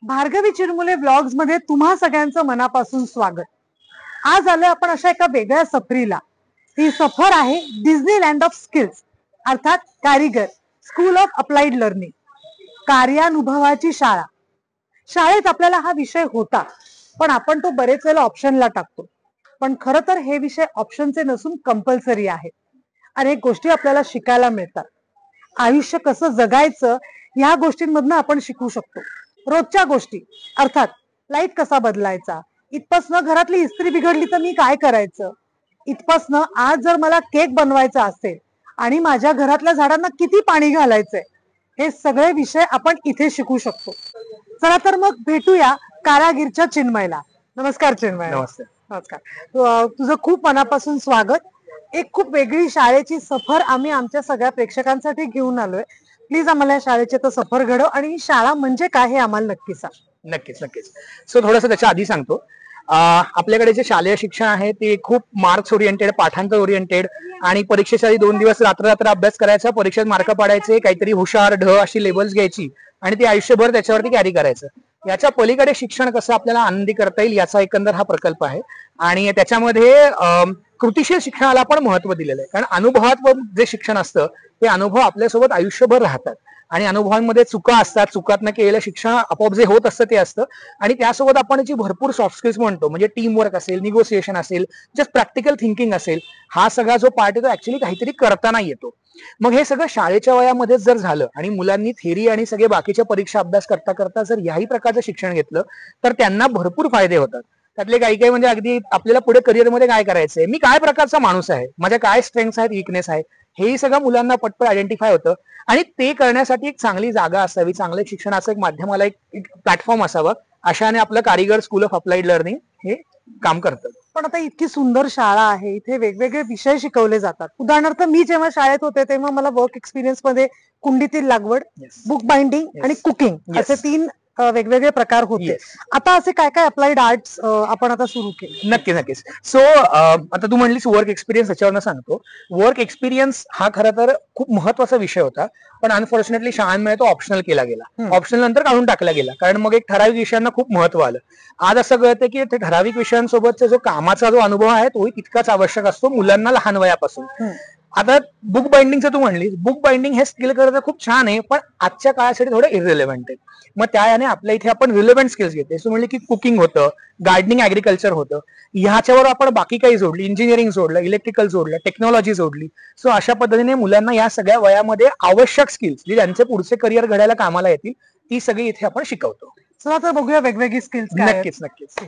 भार्गवी चिरमुले vlogs मध्ये तुम्हा सगळ्यांचं मनापासून स्वागत। आज आलो आपण अशा एका वेगळ्या सफरीला। ही सफर आहे डिझनीलँड ऑफ स्किल्स अर्थात कारीगर स्कूल ऑफ अप्लाइड लर्निंग, कार्यानुभवाची शाळा। शाळेत आपल्याला हा विषय होता, पण आपण तो बरेच वेळेला ऑप्शनला टाकतो। पण खरं तर हे विषय ऑप्शनचे नसून कंपल्सरी आहे। अनेक गोष्टी आपल्याला शिकायला मिळतात। आयुष्य कसं जगायचं ह्या गोष्टींमधनं आपण शिकू शकतो। रोजच्या गोष्टी अर्थात लाईट कसा बदलायचा, इथपासनं घरातली इस्त्री बिघडली तर मी काय करायचं, इथपासनं आज जर मला केक बनवायचा असेल आणि माझ्या घरातल्या झाडांना किती पाणी घालायचंय, हे सगळे विषय आपण इथे शिकू शकतो। चला तर मग भेटूया कारागीरच्या चिन्मयला। नमस्कार चिन्मय। नमस्ते। नमस्कार। तुझं खूप मनापासून स्वागत। एक खूप वेगळी शाळेची सफर आम्ही आमच्या सगळ्या प्रेक्षकांसाठी घेऊन आलोय। प्लीज आम्हाला शाळेची तर सफर घडव आणि शाळा म्हणजे काय हे आम्हाला नक्की सांग। नक्कीच। सो थोडंसं त्याच्या आधी सांगतो, आपल्याकडे जे शालेय शिक्षण आहे ते खूप मार्क्स ओरिएंटेड, पाठांतर ओरिएंटेड आणि परीक्षेच्या आधी 2 दिवस रात्र अभ्यास करायचा, परीक्षेत मार्क पाडायचे, काहीतरी हुशार ढ अशी लेबल्स घ्यायची आणि ते आयुष्यभर त्याच्यावरती कॅरी करायचं। याच्या पलीकडे शिक्षण कसं आपल्याला आनंदी करता येईल याचा एकंदर हा प्रकल्प आहे। आणि त्याच्यामध्ये कृतीशील शिक्षणाला पण महत्व दिलेलं आहे, कारण अनुभवात्मक जे शिक्षण असतं ते अनुभव आपल्यासोबत आयुष्यभर राहतात आणि अनुभवांमध्ये चुका असतात, चुकातनं केलेलं शिक्षण आपोआप जे होत असतं ते असतं। आणि त्यासोबत आपण जी भरपूर सॉफ्ट स्किल्स म्हणतो, म्हणजे टीम वर्क असेल, निगोसिएशन असेल, जस्ट प्रॅक्टिकल थिंकिंग असेल, हा सगळा जो पार्ट आहे तो ऍक्च्युली काहीतरी करताना येतो। मग हे सगळं शाळेच्या वयामध्येच जर झालं आणि मुलांनी थेरी आणि सगळे बाकीच्या परीक्षा अभ्यास करता करता जर याही प्रकारचं शिक्षण घेतलं तर त्यांना भरपूर फायदे होतात। त्यातले काही म्हणजे अगदी आपल्याला पुढे करिअरमध्ये काय करायचंय, मी काय प्रकारचा माणूस आहे, माझ्या काय स्ट्रेंथ्स आहेत, विकनेस आहे, हेही सगळं मुलांना पटपट आयडेंटिफाय होतं। आणि ते करण्यासाठी एक चांगली जागा असावी, चांगलं शिक्षणाचं एक माध्यमाला एक प्लॅटफॉर्म असावं, अशाने आपलं कारीगर स्कूल ऑफ अप्लाइड लर्निंग हे काम करतं। पण आता इतकी सुंदर शाळा आहे, इथे वेगवेगळे विषय शिकवले जातात। उदाहरणार्थ मी जेव्हा शाळेत होते तेव्हा मला वर्क एक्सपिरियन्स मध्ये कुंडीतील लागवड, बुक बाइंडिंग आणि कुकिंग असे 3 वेगवेगळे प्रकार होते। आता असे काय काय अप्लाइड आर्ट्स आपण आता सुरू केले? नक्कीच। सो आता तू म्हणलीस वर्क एक्सपिरियन्स, याच्यावर सांगतो। वर्क एक्सपिरियन्स हा खरं तर खूप महत्वाचा विषय होता, पण अनफॉर्च्युनेटली शाळांमध्ये तो ऑप्शनल केला गेला, ऑप्शनल नंतर काढून टाकला गेला, कारण मग एक ठराविक विषयांना खूप महत्व आलं। आज असं कळतं की ते ठराविक विषयांसोबतचा जो कामाचा जो अनुभव आहे तोही तितकाच आवश्यक असतो मुलांना लहान वयापासून। आता बुक बाइंडिंगचं तू म्हणलीस, बुक बाइंडिंग हे स्किल करत खूप छान आहे, पण आजच्या काळासाठी थोडं इररिलेव्हंट आहे। मग त्या याने आपल्या इथे आपण रिलेव्हंट स्किल्स घेते। सो म्हणले की कुकिंग होतं, गार्डनिंग, ऍग्रिकल्चर होतं, ह्याच्यावर आपण बाकी काही जोडली, इंजिनिअरिंग जोडलं, इलेक्ट्रिकल जोडलं, टेक्नॉलॉजी जोडली। सो अशा पद्धतीने मुलांना या सगळ्या वयामध्ये आवश्यक स्किल्स जे त्यांचे पुढचे करिअर घडायला कामाला येतील ती सगळी इथे आपण शिकवतो। चला तर बघूया वेगवेगळी स्किल्स। नक्कीच।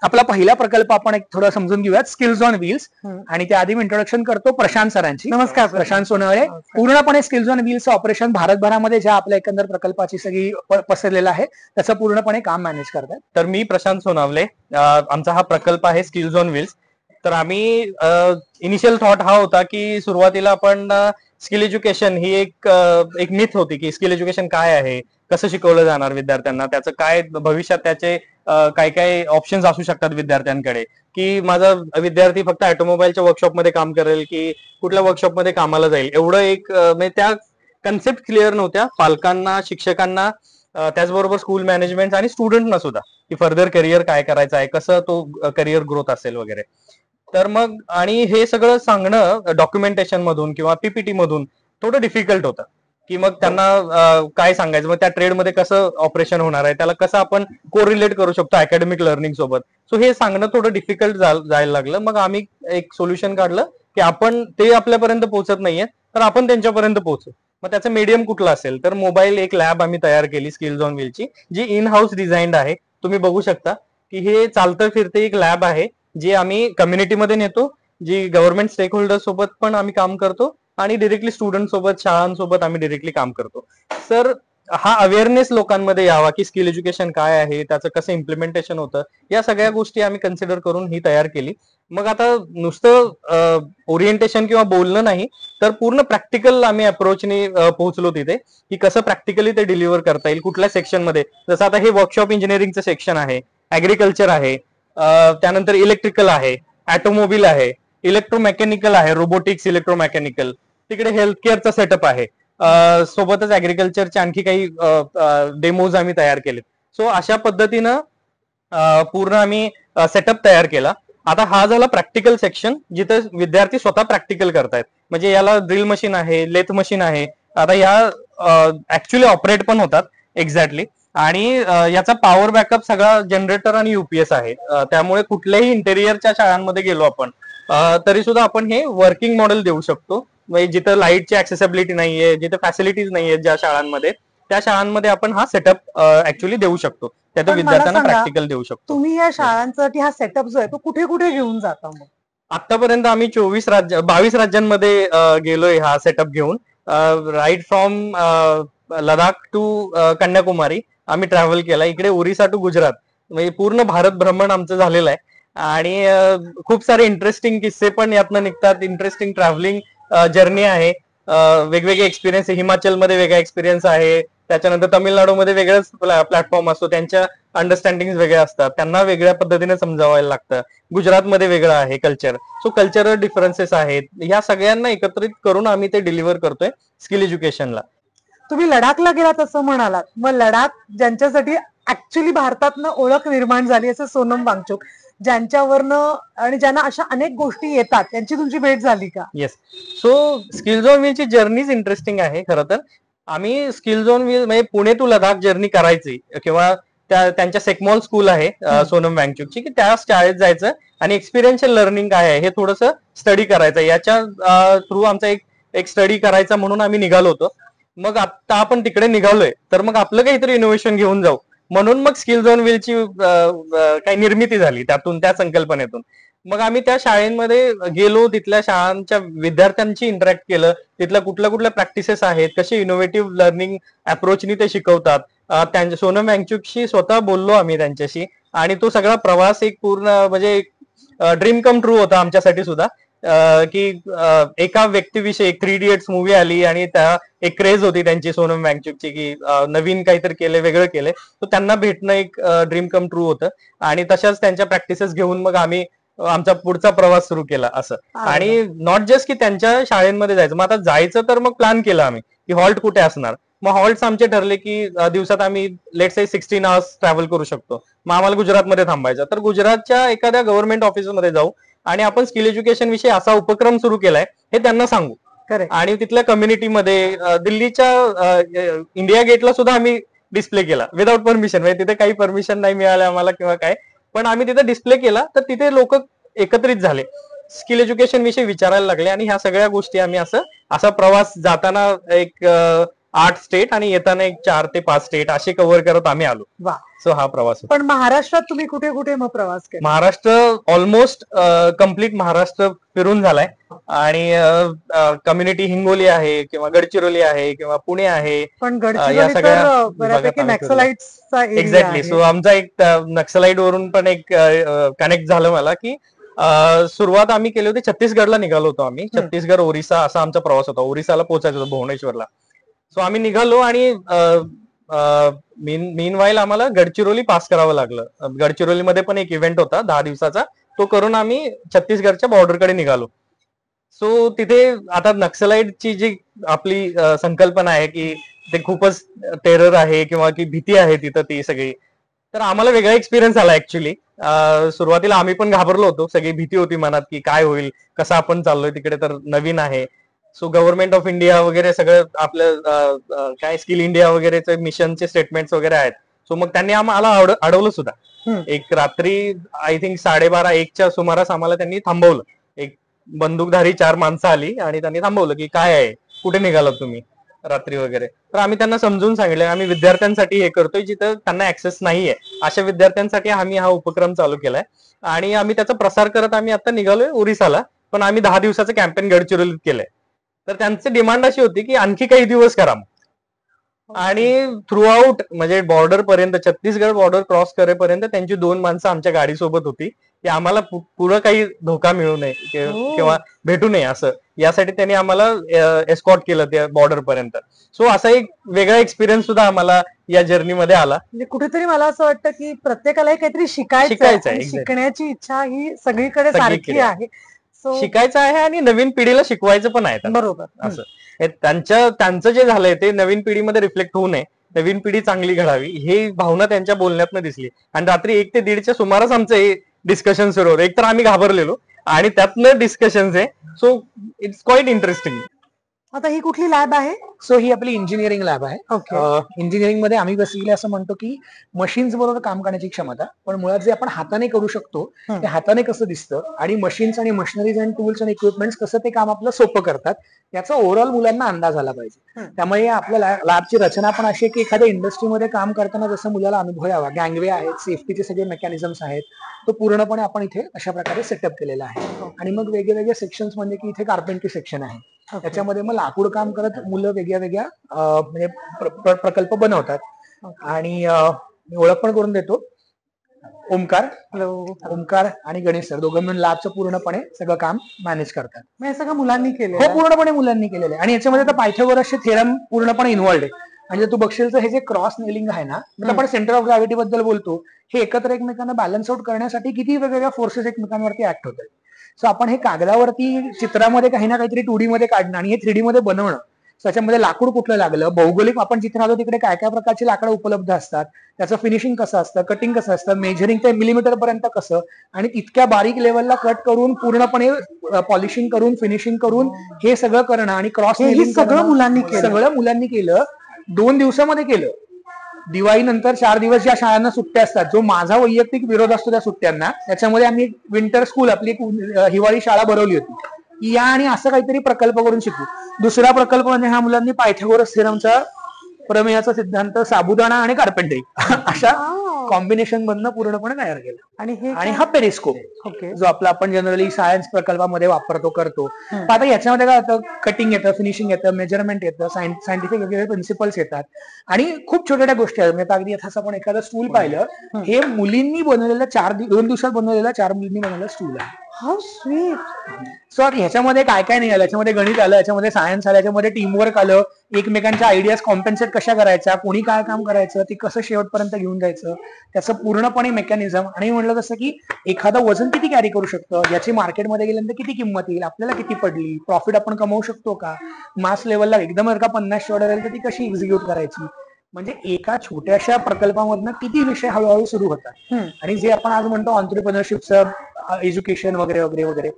आपला पहिला प्रकल्प आपण एक थोडं समजून घेऊयात, स्किल्स ऑन व्हील्स। आणि त्याआधी मी इंट्रोडक्शन करतो प्रशांत सरांची। नमस्कार प्रशांत सोनवणे। पूर्णपणे स्किल्स ऑन व्हील्सचं ऑपरेशन भारतभरामध्ये ज्या आपल्या एकंदर प्रकल्पाची सगळी पसरलेलं आहे त्याचं पूर्णपणे काम मॅनेज करतात। तर मी प्रशांत सोनावले, आमचा हा प्रकल्प आहे स्किल्स ऑन व्हील्स। तर आम्ही इनिशियल थॉट हा होता की सुरुवातीला आपण स्किल एज्युकेशन ही एक मिथ होती की स्किल एज्युकेशन काय आहे, कसं शिकवलं जाणार विद्यार्थ्यांना, त्याचं काय भविष्यात त्याचे काय काय ऑप्शन्स असू शकतात विद्यार्थ्यांकडे, की माझा विद्यार्थी फक्त ऑटोमोबाईलच्या वर्कशॉपमध्ये काम करेल की कुठल्या वर्कशॉपमध्ये कामाला जाईल, एवढं एक म्हणजे त्या कन्सेप्ट क्लिअर नव्हत्या पालकांना, शिक्षकांना, त्याचबरोबर स्कूल मॅनेजमेंट आणि स्टुडंटना सुद्धा, की फर्दर करिअर काय करायचं आहे, कसं तो करिअर ग्रोथ असेल वगैरे। तर मग आणि हे सगळं सांगणं डॉक्युमेंटेशन मधून किंवा पीपीटी मधून थोडं डिफिकल्ट होतं, की मग त्यांना काय सांगायचं, मग त्या ट्रेडमध्ये कसं ऑपरेशन होणार आहे, त्याला कसं आपण कोरिलेट करू शकतो अकॅडमिक लर्निंग सोबत। सो हे सांगणं थोडं डिफिकल्ट जायला लागलं। मग आम्ही एक सोल्युशन काढलं की आपण ते आपल्यापर्यंत पोहोचत नाहीये तर आपण त्यांच्यापर्यंत पोहोचू। मग त्याचं मीडियम कुठलं असेल तर मोबाईल एक लॅब आम्ही तयार केली स्किल्स ऑन व्हीलची, जी इन हाऊस डिझाईन्ड आहे। तुम्ही बघू शकता की हे चालतं फिरते एक लॅब आहे जी आम्ही कम्युनिटीमध्ये नेतो, जी गव्हर्नमेंट स्टेक होल्डर सोबत पण आम्ही काम करतो आणि डिरेक्टली स्टुडंट सोबत, शाळांसोबत आम्ही डिरेक्टली काम करतो। सर हा अवेअरनेस लोकांमध्ये यावा की स्किल एज्युकेशन काय आहे, त्याचं कसं इम्प्लिमेंटेशन होतं, या सगळ्या गोष्टी आम्ही कन्सिडर करून ही तयार केली। मग आता नुसतं ओरिएंटेशन किंवा बोलणं नाही तर पूर्ण प्रॅक्टिकल आम्ही अप्रोचने पोहोचलो तिथे, की कसं प्रॅक्टिकली ते डिलिव्हर करता येईल कुठल्या सेक्शनमध्ये। जसं आता हे वर्कशॉप इंजिनिअरिंगचं सेक्शन आहे, ऍग्रिकल्चर आहे, त्यानंतर इलेक्ट्रिकल आहे, ऑटोमोबाईल आहे, इलेक्ट्रोमेकॅनिकल आहे, रोबोटिक्स, इलेक्ट्रोमेकॅनिकल, तिकडे हेल्थ केअरचा सेटअप आहे, सोबतच ऍग्रिकल्चरचे आणखी काही डेमोज आम्ही तयार केलेत। सो अशा पद्धतीनं पूर्ण आम्ही सेटअप तयार केला. आता हा झाला प्रॅक्टिकल सेक्शन, जिथं विद्यार्थी स्वतः प्रॅक्टिकल करतायत. म्हणजे याला ड्रिल मशीन आहे, लेथ मशीन आहे. आता या ऍक्च्युली ऑपरेट पण होतात एक्झॅक्टली. आणि याचा पॉवर बॅकअप सगळा जनरेटर आणि युपीएस आहे. त्यामुळे कुठल्याही इंटेरियरच्या शाळांमध्ये गेलो आपण तरी सुद्धा आपण हे वर्किंग मॉडेल देऊ शकतो. म्हणजे जिथं लाईटची ऍक्सेसिबिलिटी नाहीये, जिथे फॅसिलिटीज नाहीये ज्या शाळांमध्ये, त्या शाळांमध्ये आपण हा सेटअप ऍक्च्युली देऊ शकतो. त्यात पण मला विद्यार्थ्यांना सांगा, प्रॅक्टिकल देऊ शकतो. तुम्ही या शाळांसाठी हा सेटअप जो आहे तो कुठे कुठे घेऊन जाता मग? आतापर्यंत आम्ही 22 राज्यांमध्ये गेलोय हा सेटअप घेऊन. Right from Ladakh to Kanyakumari आम्ही ट्रॅव्हल केला. इकडे ओरिसा टू गुजरात, म्हणजे पूर्ण भारत भ्रमण आमचं झालेलं आहे. आणि खूप सारे इंटरेस्टिंग किस्से पण यातनं निघतात. इंटरेस्टिंग ट्रॅव्हलिंग जर्नी आहे. वेगवेगळे एक्सपिरियन्स, हिमाचलमध्ये वेगळा एक्सपिरियन्स आहे. त्याच्यानंतर तामिळनाडूमध्ये वेगळाच प्लॅटफॉर्म असतो, त्यांच्या अंडरस्टँडिंग वेगळ्या असतात, त्यांना वेगळ्या पद्धतीने समजावायला लागतं. गुजरातमध्ये वेगळं आहे कल्चर. सो कल्चरल डिफरन्सेस आहेत. ह्या सगळ्यांना एकत्रित करून आम्ही ते डिलिव्हर करतोय स्किल एज्युकेशनला. तुम्ही लडाखला गेलात असं म्हणालात, मग लडाख ज्यांच्यासाठी ऍक्च्युली भारतातनं ओळख निर्माण झाली, असं सोनम वांगचुक, ज्यांच्यावरनं आणि ज्यांना अशा अनेक गोष्टी येतात, त्यांची तुमची भेट झाली का? येस. सो स्किल झोन व्हीलची जर्नीच इंटरेस्टिंग आहे खरं तर. आम्ही स्किल झोन व्हील म्हणजे पुणे टू लडाख जर्नी करायची, किंवा त्यांच्या सेकमॉल स्कूल आहे सोनम वांगचुकची, की त्या शाळेत जायचं आणि एक्सपिरियन्शियल लर्निंग काय आहे हे थोडंसं स्टडी करायचं. याच्या थ्रू आमचा एक स्टडी करायचा म्हणून आम्ही निघालो होतो. मग आता आपण तिकडे निघालोय तर मग आपलं काहीतरी इनोव्हेशन घेऊन जाऊ म्हणून मग स्किल झोन व्हीलची काही निर्मिती झाली त्यातून, त्या संकल्पनेतून. मग आम्ही त्या शाळेमध्ये गेलो, तिथल्या शाळांच्या विद्यार्थ्यांशी इंटरॅक्ट केलं, तिथल्या कुठल्या कुठल्या प्रॅक्टिसेस आहेत, कसे इनोव्हेटिव्ह लर्निंग अप्रोचनी ते शिकवतात. त्यांच्या सोनम वांगचुकशी स्वतः बोललो आम्ही त्यांच्याशी. आणि तो सगळा प्रवास एक पूर्ण म्हणजे ड्रीम कम ट्रू होता आमच्यासाठी सुद्धा. की एका व्यक्तीविषयी, एक 3 इडियट्स मूवी आली आणि त्या एक क्रेज होती त्यांची सोनम वांगचुकची, की नवीन काहीतरी केले, वेगळं केलंय. तर त्यांना भेटणं एक ड्रीम कम ट्रू होतं. आणि तशाच त्यांच्या प्रॅक्टिसेस घेऊन मग आम्ही आमचा पुढचा प्रवास सुरू केला असं. आणि नॉट जस्ट की त्यांच्या शाळेमध्ये जायचं, मग आता जायचं तर मग प्लॅन केला आम्ही की हॉल्ट कुठे असणार. मग हॉल्ट्स आमचे ठरले की दिवसात आम्ही लेट से 16 आवर्स ट्रॅव्हल करू शकतो. मग आम्हाला गुजरातमध्ये थांबायचं, तर गुजरातच्या एखाद्या गव्हर्नमेंट ऑफिसमध्ये जाऊ आणि आपण स्किल एज्युकेशन विषयी असा उपक्रम सुरू केलाय हे त्यांना सांगू. आणि तिथल्या कम्युनिटीमध्ये दिल्लीच्या इंडिया गेटला सुद्धा आम्ही डिस्प्ले केला विदाउट परमिशन. म्हणजे तिथे काही परमिशन नाही मिळालं आम्हाला किंवा काय, पण आम्ही तिथे डिस्प्ले केला. तर तिथे लोक एकत्रित झाले, स्किल एज्युकेशन विषयी विचारायला लागले. आणि ह्या सगळ्या गोष्टी आम्ही असा प्रवास, जाताना एक 8 स्टेट आणि येताना एक 4 ते 5 स्टेट असे कव्हर करत आम्ही आलो. सो हा प्रवास होता. पण महाराष्ट्रात तुम्ही कुठे कुठे मग प्रवास केला? महाराष्ट्र ऑलमोस्ट कम्प्लीट महाराष्ट्र फिरून झालाय. आणि कम्युनिटी हिंगोली आहे, किंवा गडचिरोली आहे, किंवा पुणे आहे. पण गडचिरोली तर बऱ्यापैकी नक्सलाइट्सचा एरिया आहे. एक्झॅक्टली. सो आमचा एक नक्सलाइट वरून पण एक कनेक्ट झालं मला, की सुरुवात आम्ही केली होती छत्तीसगडला निघालो होतो आम्ही. छत्तीसगड, ओरिसा असा आमचा प्रवास होता. ओरिसाला पोहोचायचं होतं, भुवनेश्वरला. सो आम्ही निघालो आणि मीनवाईल आम्हाला गडचिरोली पास करावं लागलं. गडचिरोलीमध्ये पण एक इव्हेंट होता 10 दिवसाचा, तो करून आम्ही छत्तीसगडच्या बॉर्डरकडे निघालो. सो तिथे आता नक्सलाइटची जी आपली संकल्पना आहे की ते खूपच टेरर आहे किंवा की भीती आहे तिथं ती सगळी, तर आम्हाला वेगळा एक्सपिरियन्स आला ऍक्च्युली. सुरुवातीला आम्ही पण घाबरलो होतो, सगळी भीती होती मनात की काय होईल, कसं आपण चाललोय तिकडे, तर नवीन आहे. सो गव्हर्नमेंट ऑफ इंडिया वगैरे सगळं आपलं काय स्किल इंडिया वगैरेचे मिशनचे स्टेटमेंट्स वगैरे आहेत. सो मग त्यांनी आम्हाला अडवलं सुद्धा. एक रात्री आय थिंक 12:30-1च्या सुमारास आम्हाला त्यांनी थांबवलं. एक बंदूकधारी 4 माणसं आली आणि त्यांनी थांबवलं की काय आहे, कुठे निघालात तुम्ही रात्री वगैरे. तर आम्ही त्यांना समजून सांगितलं आम्ही विद्यार्थ्यांसाठी हे करतोय जिथं त्यांना ऍक्सेस नाहीये, अशा विद्यार्थ्यांसाठी आम्ही हा उपक्रम चालू केलाय. आणि आम्ही त्याचा प्रसार करत आम्ही आता निघालोय ओरिसाला. पण आम्ही 10 दिवसाचं कॅम्पेन गडचिरोलीत केलंय. तर त्यांची डिमांड अशी होती की आणखी काही दिवस करा. आणि थ्रू आउट म्हणजे बॉर्डर पर्यंत, छत्तीसगड बॉर्डर क्रॉस करेपर्यंत त्यांची 2 माणसं आमच्या गाडीसोबत होती, की आम्हाला पुढं काही धोका मिळू नये किंवा भेटू नये असं, यासाठी त्यांनी आम्हाला एस्कॉर्ट केलं त्या बॉर्डर पर्यंत. सो असा एक वेगळा एक्सपिरियन्स सुद्धा आम्हाला या जर्नीमध्ये आला. म्हणजे कुठेतरी मला असं वाटतं की प्रत्येकाला काहीतरी शिकायचं आहे. शिकण्याची इच्छा ही सगळीकडे सारखी आहे. शिकायचं आहे आणि नवीन पिढीला शिकवायचं पण आहे. बरोबर. असं त्यांचं जे झालंय ते नवीन पिढीमध्ये रिफ्लेक्ट होऊ नये नवीन पिढी चांगली घडावी ही भावना त्यांच्या बोलण्यातनं दिसली. आणि रात्री 1 ते 1:30च्या सुमारास आमचं हे डिस्कशन सुरू होतं. एक तर आम्ही घाबरलेलो आणि त्यातनं डिस्कशन आहे. So it's quite interesting. आता ही कुठली लॅब आहे? सो ही आपली इंजिनिअरिंग लॅब आहे. ओके. इंजिनिअरिंग मध्ये आम्ही बेसिकली असं म्हणतो की मशीन्स बरोबर काम करण्याची क्षमता, पण मुळात जे आपण हाताने करू शकतो ते हाताने कसं दिसतं आणि मशीन्स आणि मशिनरीज अँड टूल्स आणि इक्विपमेंट्स कसं ते काम आपलं सोपं करतात याचा ओव्हरऑल मुलांना अंदाज आला पाहिजे. त्यामुळे आपल्या लॅबची रचना पण अशी की एखाद्या इंडस्ट्रीमध्ये काम करताना जसं मुलाला अनुभव यावा, गँगवे आहेत, सेफ्टीचे सगळे मेकॅनिझम्स आहेत, तो पूर्णपणे आपण इथे अशा प्रकारे सेटअप केलेला आहे. आणि मग वेगवेगळे सेक्शन्स म्हणजे की इथे कार्पेंट्री सेक्शन आहे, त्याच्यामध्ये मग लाकूड काम करत मुलं वेगळ्या वेगळ्या म्हणजे प्रकल्प बनवतात. आणि मी ओळख पण करून देतो, ओमकार आणि गणेश सर दोघं मिळून लॅबचं पूर्णपणे सगळं काम मॅनेज करतात. हे सगळं मुलांनी केलं? हो, पूर्णपणे मुलांनी केलेलं आहे. आणि याच्यामध्ये तर पायथागोरसचे थेरम पूर्णपणे इन्व्हॉल्ड आहे. म्हणजे तू बघशील तर हे जे क्रॉस नेलिंग आहे ना, म्हणजे आपण सेंटर ऑफ ग्रॅव्हिटी बद्दल बोलतो, हे एकत्र एकमेकांना बॅलन्स आउट करण्यासाठी किती वेगवेगळ्या फोर्सेस एकमेकांवरती ऍक्ट होतात. सो आपण हे कागदावरती चित्रामध्ये काही ना काहीतरी 2D मध्ये काढणं आणि हे 3D मध्ये बनवणं, त्याच्यामध्ये लाकूड कुठलं लागलं, भौगोलिक आपण जिथे राहतो तिकडे काय काय प्रकारची लाकडं उपलब्ध असतात, त्याचं फिनिशिंग कसं असतं, कटिंग कसं असतं, मेजरिंग ते मिलीमीटर पर्यंत कसं, आणि इतक्या बारीक लेवलला कट करून पूर्णपणे पॉलिशिंग करून फिनिशिंग करून हे सगळं करणं आणि क्रॉस नेलिंग सगळं मुलांनी केलं. 2 दिवसामध्ये केलं. दिवाळी नंतर 4 दिवस ज्या शाळांना सुट्ट्या असतात, जो माझा वैयक्तिक विरोध असतो त्या सुट्ट्यांना, त्याच्यामध्ये आम्ही विंटर स्कूल आपली हिवाळी शाळा भरवली होती या आणि असं काहीतरी प्रकल्प करून शिकू. दुसरा प्रकल्प म्हणजे ह्या मुलांनी पायथागोरस थेरमचा प्रमेयाचा सिद्धांत, साबुदाणा आणि कार्पेंट्री अशा कॉम्बिनेशन मधनं पूर्णपणे तयार केलं. आणि हा पेरिस्कोप जो आपला आपण जनरली सायन्स प्रकल्पामध्ये वापरतो करतो. आता याच्यामध्ये काय होतं, कटिंग येतं, फिनिशिंग येतं, मेजरमेंट येतं, सायंटिफिक वेगवेगळे प्रिन्सिपल्स येतात आणि खूप छोट्या छोट्या गोष्टी आहेत. म्हणजे अगदी यथाच आपण एखादं स्टूल पाहिलं, हे मुलींनी बनवलेलं 2 दिवसात बनवलेलं 4 मुलींनी बनवलेलं स्टूल आहे. How sweet. सो ह्याच्यामध्ये काय काय नाही आलं, याच्यामध्ये गणित आलं, याच्यामध्ये सायन्स आलं, याच्यामध्ये टीमवर्क आलं, एकमेकांच्या आयडियाज कॉम्पेन्सेट कशा करायच्या, कोणी काय काम करायचं, ते कसं शेवटपर्यंत घेऊन जायचं, त्याचं पूर्णपणे मेकॅनिझम. आणि म्हणलं तसं की एखादं वजन किती कॅरी करू शकतं, याची मार्केटमध्ये गेल्यानंतर किती किंमत येईल, आपल्याला किती पडली, प्रॉफिट आपण कमवू शकतो का, मास लेवलला एकदम जर का 50 ऑर्डर आली तर ती कशी एक्झिक्यूट करायची. म्हणजे एका छोट्याशा प्रकल्पामधनं किती विषय हळूहळू सुरू होतात. आणि जे आपण आज म्हणतो ऑन्ट्रप्रिनरशिपचं एज्युकेशन वगैरे वगैरे वगैरे,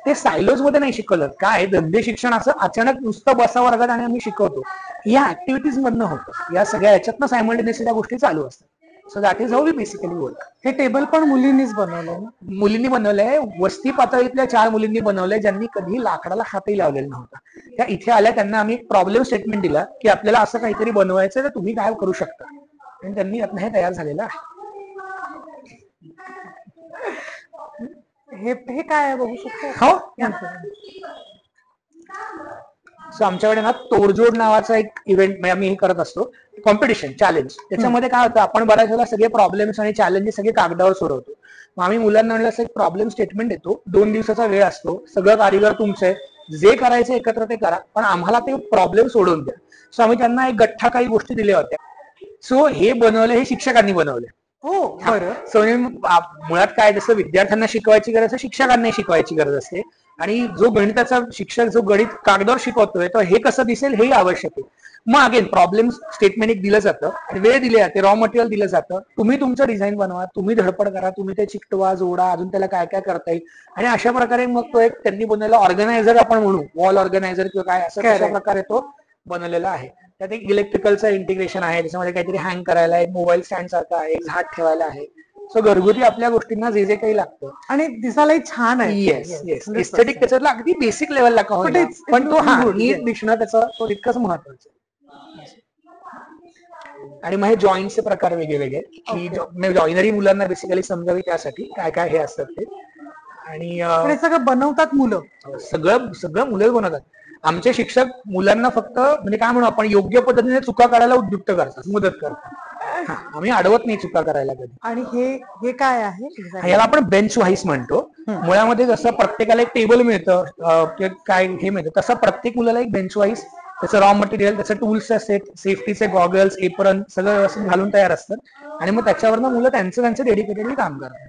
ते सायलोज मध्ये नाही शिकवलं. काय धंदे शिक्षण असं अचानक नुसतं बसा वर्गात आणि आम्ही शिकवतो, या ऍक्टिव्हिटीज मधनं होतं. या सगळ्या याच्यातनं सायमल्टेनियसली त्या गोष्टी चालू असतात. So that is how we basically work. हे टेबल पण मुलींनीच बनवलंय ना? मुलींनी बनवलंय. वस्ती पातळीतल्या 4 मुलींनी बनवलंय, ज्यांनी कधी लाकडाला हातही लावलेला नव्हता. त्या इथे आल्या, त्यांना आम्ही प्रॉब्लेम स्टेटमेंट दिला की आपल्याला असं काहीतरी बनवायचं, तर तुम्ही काय करू शकता, आणि त्यांनी हे तयार झालेलं आहे. हे काय आहे बघू शकतो? हो. सो आमच्याकडे ना तोडजोड नावाचा एक इव्हेंट आम्ही हे करत असतो, कॉम्पिटिशन चॅलेंज. त्याच्यामध्ये काय होतं, आपण बऱ्याच वेळेला सगळे प्रॉब्लेम्स आणि चॅलेंजेस सगळे कागदावर सोडवतो. मग आम्ही मुलांना म्हणलं असं एक प्रॉब्लेम स्टेटमेंट देतो, 2 दिवसाचा वेळ असतो, सगळं कारिगर तुमचे, जे करायचं एकत्र ते करा, पण आम्हाला ते प्रॉब्लेम सोडवून द्या. सो आम्ही त्यांना एक गठ्ठा काही गोष्टी दिल्या होत्या. सो हे बनवले, हे शिक्षकांनी बनवले. हो, बरं. सो मुळात काय, जसं विद्यार्थ्यांना शिकवायची गरज आहे, शिक्षकांना शिकवायची गरज असते. आणि जो गणिताचा शिक्षक जो गणित कागदावर शिकवतोय, तर हे कसं दिसेल हेही आवश्यक आहे. मग अगेन प्रॉब्लेम स्टेटमेंट एक दिलं जातं आणि वेळ दिली जाते, रॉ मटेरियल दिलं जातं, तुम्ही तुमचं डिझाईन बनवा, तुम्ही धडपड करा, तुम्ही ते चिकटवा, जोडा, अजून त्याला काय काय करता येईल. आणि अशा प्रकारे मग तो एक त्यांनी बनवलेला ऑर्गनायझर आपण म्हणू, वॉल ऑर्गनायझर किंवा काय असं, अशा प्रकारे तो बनवलेला आहे. त्यात एक इलेक्ट्रिकलचं इंटिग्रेशन आहे, त्याच्यामध्ये काहीतरी हँग करायला, एक मोबाईल स्टँड सारखा आहे, एक झाड ठेवायला आहे. सो घरगुती आपल्या गोष्टींना जे जे काही लागतं, आणि दिसायलाही छान आहे. येस येस, एस्थेटिक त्याच्यातला अगदी बेसिक लेवलला का होईना, पण तो नीट दिसणं त्याचं तो तितकंच महत्वाचं. आणि मग हे जॉईंटचे प्रकार वेगळे की जॉईनरी मुलांना बेसिकली समजावी त्यासाठी काय काय हे असतात ते. आणि सगळं बनवतात मुलं, सगळं मुलं बनवतात. आमचे शिक्षक मुलांना फक्त म्हणजे काय म्हणू आपण, योग्य पद्धतीने चुका करायला उद्युक्त करतात, मदत करतात. आम्ही अडवत नाही चुका करायला कधी. आणि हे काय आहे? याला आपण बेंच वाईस म्हणतो. मुळामध्ये जसं प्रत्येकाला एक टेबल मिळतं, काय हे मिळतं, तसं प्रत्येक मुलाला एक बेंच वाईस त्याचं रॉ मटेरियल, त्याचं टूल्सचं सेट, सेफ्टीचे गॉगल्स, एप्रन सगळं व्यवस्थित घालून तयार असतं. आणि मग त्याच्यावरनं मुलं त्यांचं डेडिकेटेडली काम करतात.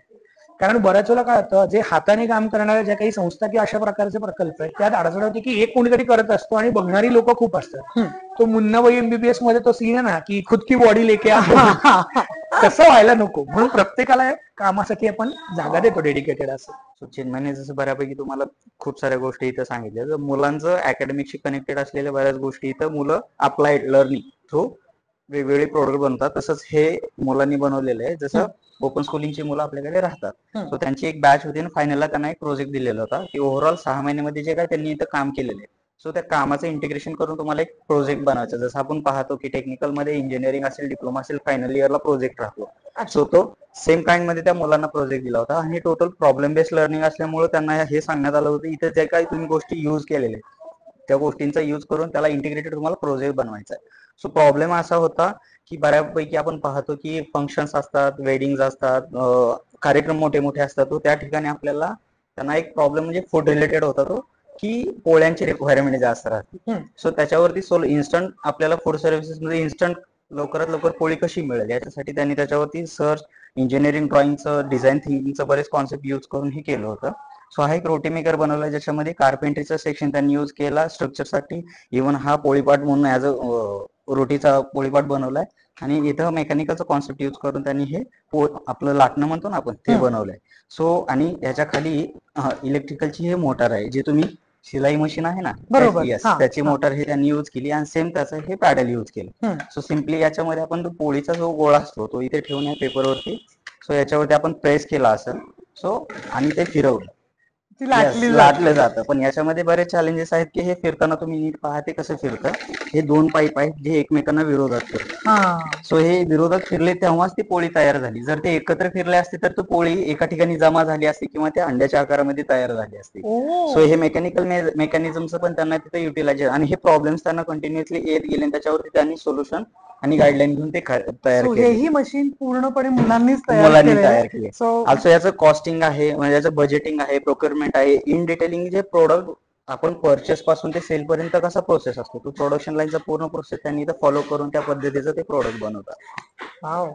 कारण बऱ्याच वेळेला काय होतं, जे हाताने काम करणाऱ्या ज्या काही संस्था किंवा अशा प्रकारचे प्रकल्प आहेत, त्यात अडचण होती की एक कोणीतरी करत असतो आणि बघणारी लोक खूप असतात. तो मुन्नाबाई एमबीबीएस मध्ये तो सीन आहे ना की खुद की बॉडी लेके आ तसं व्हायला नको, म्हणून प्रत्येकाला कामासाठी आपण जागा देतो डेडिकेटेड असं. सो चिन्मयने जसं बऱ्यापैकी तुम्हाला खूप साऱ्या गोष्टी इथं सांगितल्या, तर मुलांचं अकॅडमिकशी कनेक्टेड असलेल्या बऱ्याच गोष्टी इथं मुलं अप्लाइड लर्निंग थ्रू वेगवेगळे प्रोडक्ट बनवतात. तसंच हे मुलांनी बनवलेलं आहे. जसं ओपन स्कूलिंगची मुलं आपल्याकडे राहतात, सो त्यांची एक बॅच होती आणि फायनलला त्यांना एक प्रोजेक्ट दिलेला होता की ओव्हरऑल 6 महिन्यामध्ये जे काय त्यांनी इथं काम केलेलं आहे, सो त्या कामाचं इंटिग्रेशन करून तुम्हाला एक प्रोजेक्ट बनवायचा. जसं आपण पाहतो की टेक्निकल मध्ये इंजिनिअरिंग असेल, डिप्लोमा असेल, फायनल इयरला प्रोजेक्ट राहतो. सो तो सेम काइंड मध्ये त्या मुलांना प्रोजेक्ट दिला होता आणि टोटल प्रॉब्लेम बेस्ड लर्निंग असल्यामुळे त्यांना हे सांगण्यात आलं होतं इथे जे काही तुम्ही गोष्टी युज केलेल्या त्या गोष्टींचा युज करून त्याला इंटिग्रेटेड तुम्हाला प्रोजेक्ट बनवायचा आहे. सो प्रॉब्लेम असा होता की बऱ्यापैकी आपण पाहतो की फंक्शन्स असतात, वेडिंग असतात, कार्यक्रम मोठे मोठे असतात, तो त्या ठिकाणी आपल्याला त्यांना एक प्रॉब्लेम म्हणजे फूड रिलेटेड होता तो की पोळ्यांची रिक्वायरमेंट जास्त राहते. सो त्याच्यावरती इन्स्टंट आपल्याला फूड सर्व्हिसेस मध्ये इन्स्टंट लवकरात लवकर पोळी कशी मिळेल याच्यासाठी त्यांनी त्याच्यावरती सर्च, इंजिनिअरिंग, ड्रॉइंगचं, डिझाईन थिंकिंगचं बरेच कॉन्सेप्ट यूज करून हे केलं होतं. सो हा एक रोटी मेकर बनवला ज्याच्यामध्ये कार्पेंट्रीचा सेक्शन त्यांनी यूज केला स्ट्रक्चरसाठी. इव्हन हा पोळीपाट म्हणून ऍज अ रोटीचा पोळीपाट बनवलाय आणि इथं मेकॅनिकलचा कॉन्सेप्ट यूज करून त्यांनी हे आपलं लाटणं म्हणतो ना आपण ते बनवलंय. सो आणि याच्या खाली इलेक्ट्रिकलची हे मोटर आहे, जे तुम्ही शिलाई मशीन आहे ना, बरोबर. yes, हा, त्याची हा. मोटर हे त्यांनी यूज केली आणि सेम त्याचं हे पॅडल यूज केलं. सो सिम्पली याच्यामध्ये आपण तो पोळीचा जो गोळा असतो तो इथे ठेवून या पेपरवरती, सो याच्यावरती आपण प्रेस केला असेल सो आणि ते फिरवलं, ती लाटली Yes, लाटलं जातं. पण याच्यामध्ये बरेच चॅलेंजेस आहेत की हे फिरताना तुम्ही नीट पहा ते कसं फिरतं. हे 2 पाईप आहेत जे एकमेकांना विरोधात फिरतात. हा. सो हे विरोधात फिरले तेव्हाच ती पोळी तयार झाली. जर ते एकत्र फिरले असते तर ती पोळी एका ठिकाणी जमा झाली असती किंवा त्या अंड्याच्या आकारामध्ये तयार झाली असती. ओ. सो हे मेकॅनिकल मेकॅनिझमचं पण त्यांना तिथे युटिलाइज आणि हे प्रॉब्लेम्स त्यांना कंटिन्युअसली येत गेले आणि त्याच्यावरती त्यांनी सोल्युशन आणि गाईडलाईन घेऊन ते तयार So केले. हेही मशीन पूर्णपणे मुलांनीच तयार मुलांनी केलेलं तयार आहे. केले. So ऑल्सो याचं कॉस्टिंग आहे, म्हणजे याचं बजेटिंग आहे, प्रोक्युरमेंट आहे, इन डिटेलिंग जे प्रोडक्ट आपण परचेस पासून ते सेल पर्यंत कसा प्रोसेस असतो तो प्रोडक्शन लाईनचा पूर्ण प्रोसेस त्यांनी इथं फॉलो करून त्या पद्धतीचं ते प्रोडक्ट बनवतात. वाव,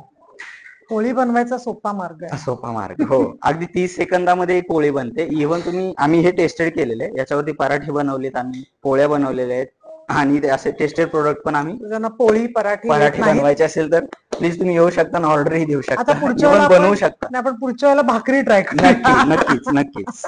पोळी बनवायचा सोपा मार्ग आहे. सोपा मार्ग, हो. अगदी 30 सेकंदामध्ये एक पोळी बनते. इव्हन आम्ही हे टेस्टेड केलेले आहे, याच्यावरती पराठे बनवलेत, आम्ही पोळ्या बनवलेल्या आहेत आणि ते असे टेस्टेड प्रोडक्ट पण आम्ही ज्यांना पोळी पराठी येत नाहीत, बनवायचे असेल तर प्लीज तुम्ही येऊ शकता आणि ऑर्डरही देऊ आता शकता, पुढच्या इव्हन वेळेला बनवू शकता. आपण पुढच्या वेळेला भाकरी ट्राय नक्की करू. नक्कीच नक्कीच.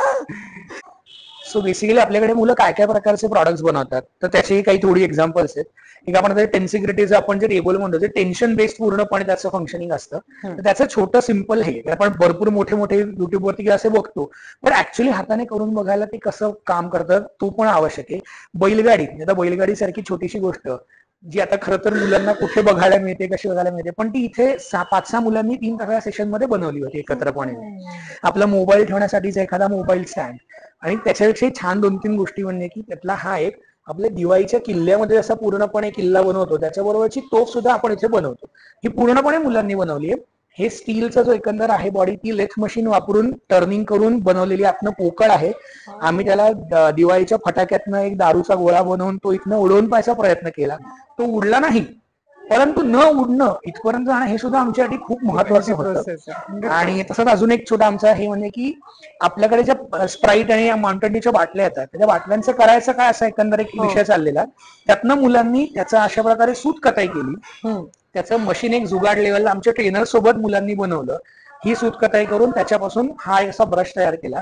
सो बेसिकली आपल्याकडे मुलं काय काय प्रकारचे प्रॉडक्ट्स बनवतात तर त्याची काही थोडी एक्झाम्पल्स आहेत. एक आपण टेन्सिग्रिटीचं आपण जे रेगुल म्हणतो ते टेन्शन बेस्ड पूर्णपणे त्याचं फंक्शनिंग असतं. तर त्याचं छोटं सिम्पल हे आपण भरपूर मोठे मोठे युट्यूबवरती असे बघतो, पण ऍक्च्युली हाताने करून बघायला ते कसं काम करतं तो पण आवश्यक आहे. बैलगाडी, आता बैलगाडी सारखी छोटीशी गोष्ट जी आता खरं तर मुलांना कुठे बघायला मिळते, कशी बघायला मिळते, पण ती इथे 5-6 मुलांनी 3 वेगळ्या सेशन मध्ये बनवली होती एकत्रपणे. आपला मोबाईल ठेवण्यासाठीचा एखादा मोबाईल स्टँड आणि त्याच्यापेक्षा छान 2-3 गोष्टी म्हणजे की त्यातला हा एक आपल्या दिवाळीच्या किल्ल्यामध्ये जसा पूर्णपणे किल्ला बनवतो त्याच्याबरोबरची तोफ सुद्धा आपण इथे बनवतो. ही पूर्णपणे मुलांनी बनवली आहे. हे स्टीलचा जो एकंदर आहे बॉडी ती लेथ मशीन वापरून टर्निंग करून बनवलेली आतनं पोकळ आहे. आम्ही त्याला दिवाळीच्या फटाक्यातनं एक दारूचा गोळा बनवून तो इथनं उडवून पाहायचा प्रयत्न केला, तो उडला नाही, परंतु न उडणं इथपर्यंत जाणं हे सुद्धा आमच्यासाठी खूप महत्वाचं होतं. प्रोसेस आहे. आणि तसंच अजून एक छोटा आमचा हे म्हणजे की आपल्याकडे ज्या स्प्राईट आणि माउंटेन ड्यूच्या बाटल्या येतात त्या बाटल्यांचं करायचं काय असा एकंदर एक विषय चाललेला. त्यातनं मुलांनी त्याचं अशा प्रकारे सूत कताई केली. त्याचं मशीन एक जुगाड लेवलला आमच्या ट्रेनर सोबत मुलांनी बनवलं. ही सूत कताई करून त्याच्यापासून हा असा ब्रश तयार केला,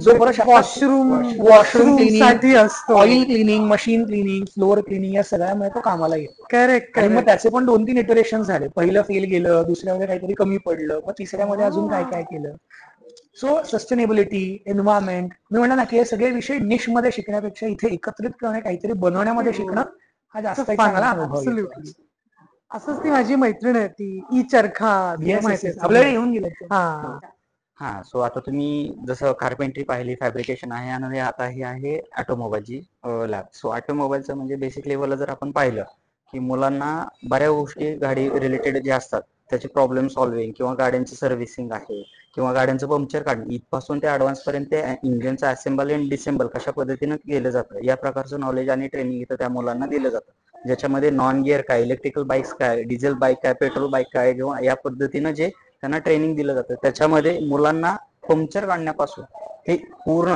जो ब्रश वॉशरूम साठी असतो. Oil cleaning, machine cleaning, floor cleaning या सगळ्यामुळे तो कामाला येतो. करेक्ट. आणि मग त्याचे पण 2-3 इटरेशन झाले. पहिलं फेल गेलं, दुसऱ्यामध्ये काहीतरी कमी पडलं, मग तिसऱ्यामध्ये अजून काय काय केलं. सो सस्टेनेबिलिटी, एन्व्हायरमेंट, मी म्हणलं ना की हे सगळे विषय निश मध्ये शिकण्यापेक्षा इथे एकत्रितपणे काहीतरी बनवण्यामध्ये शिकणं हा जास्त चांगला अनुभव आहे. असंच ती माझी मैत्रीण आहे ती ई चरखा, आपल्याला येऊन गेलं. हा, सो आता तुम्ही जसं कार्पेंट्री पाहिली, फॅब्रिकेशन आहे आणि आता ही आहे ऑटोमोबाईलची लॅब. सो ऑटोमोबाईलचं म्हणजे बेसिक लेवलला जर आपण पाहिलं की मुलांना बऱ्याच गोष्टी गाडी रिलेटेड जे असतात त्याचे प्रॉब्लेम सॉल्विंग किंवा गाड्यांची सर्व्हिसिंग आहे किंवा गाड्यांचं पंक्चर काढणं इथपासून ते ऍडव्हान्स पर्यंत इंजिनचं असेंबल अँड डिसेंबल कशा पद्धतीनं केलं जातं या प्रकारचं नॉलेज आणि ट्रेनिंग इथं त्या मुलांना दिलं जातं. ज्याच्यामध्ये नॉन गिअर काय, इलेक्ट्रिकल बाईक्स काय, डिझेल बाईक काय, पेट्रोल बाईक काय किंवा या पद्धतीनं जे त्यांना ट्रेनिंग दिलं जातं त्याच्यामध्ये मुलांना पंक्चर काढण्यापासून हे पूर्ण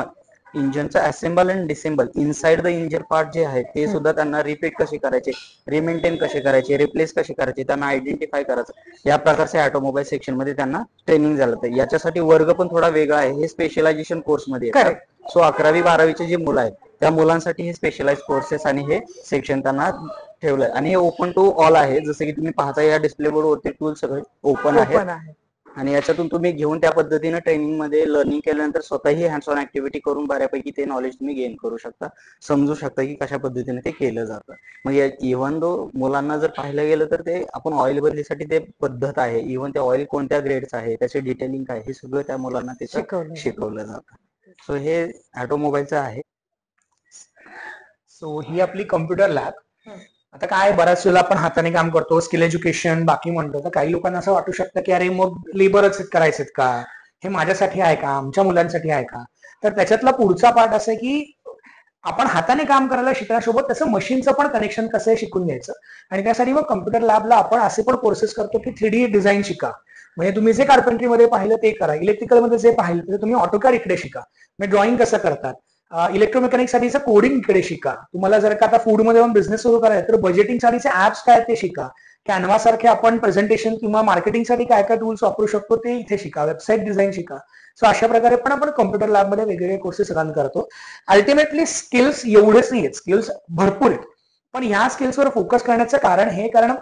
इंजिनचं assemble and disassemble inside the engine part जे आहे ते सुद्धा त्यांना रिपीट कसे करायचे, रिमेंटेन कसे करायचे, रिप्लेस कसे करायचे, त्यांना आयडेंटिफाय करायचं, या प्रकारचे ऑटोमोबाईल सेक्शन मध्ये त्यांना ट्रेनिंग झालं. तर याच्यासाठी वर्ग पण थोडा वेगळा आहे. हे स्पेशलायझेशन कोर्स मध्ये येतात. सो 11वी-12वीचे जे मुलं आहेत त्या मुलांसाठी हे स्पेशलाइज कोर्सेस आणि हे सेक्शन त्यांना ठेवलंय. आणि हे ओपन टू ऑल आहे. जसं की तुम्ही पाहता या डिस्प्ले बोर्ड वरती टूल सगळे ओपन आहे आणि याच्यातून तुम्ही घेऊन त्या पद्धतीने ट्रेनिंग मध्ये लर्निंग केल्यानंतर स्वतःही हँड्स ऑन ऍक्टिव्हिटी करून बऱ्यापैकी ते नॉलेज तुम्ही गेन करू शकता, समजू शकता की कशा पद्धतीने ते केलं जातं. मग इव्हन दो मुलांना जर पाहायला गेलं तर ते आपण ऑइल बदलीसाठी ते पद्धत आहे, इव्हन ते ऑइल कोणत्या ग्रेडचं आहे, त्याचे डिटेलिंग काय, हे सगळं त्या मुलांना त्याचं शिकवलं जातं. सो हे ऑटोमोबाईलचं आहे. सो ही आपली कम्प्युटर लॅब. आता काय बऱ्याच वेळेला आपण हाताने काम करतो, स्किल एज्युकेशन बाकी म्हणतो, तर काही लोकांना असं वाटू शकतं की अरे मग लेबरच करायचेत का, हे माझ्यासाठी आहे का, आमच्या मुलांसाठी आहे का. तर त्याच्यातला पुढचा पार्ट असं आहे की आपण हाताने काम करायला शिकण्यासोबत त्याचं मशीनचं पण कनेक्शन कसं आहे शिकून घ्यायचं. आणि त्यासाठी मग कम्प्युटर लॅबला आपण असे पण कोर्सेस करतो की 3D डिझाईन शिका. म्हणजे तुम्ही जे कार्पेंट्रीमध्ये पाहिलं ते करा, इलेक्ट्रिकलमध्ये जे पाहिलं ते तुम्ही ऑटोकॅड इकडे शिका, म्हणजे ड्रॉइंग कसं करतात, इलेक्ट्रोमेकॅनिक साठीचं कोडिंग इकडे शिका. तुम्हाला जर का आता फूडमध्ये जाऊन बिझनेस सुरू करायचं तर बजेटिंग साठीचे ऍप्स काय ते शिका. कॅनव्हा सारखे आपण प्रेझेंटेशन किंवा मार्केटिंगसाठी काय काय टूल्स वापरू शकतो ते इथे शिका, वेबसाईट डिझाईन शिका. सो अशा प्रकारे पण आपण कम्प्युटर लॅबमध्ये वेगवेगळे कोर्सेस रन करतो. अल्टिमेटली स्किल्स एवढेच नाहीयेत, स्किल्स भरपूर आहेत, पण ह्या स्किल्सवर फोकस करण्याचं कारण हे, कारण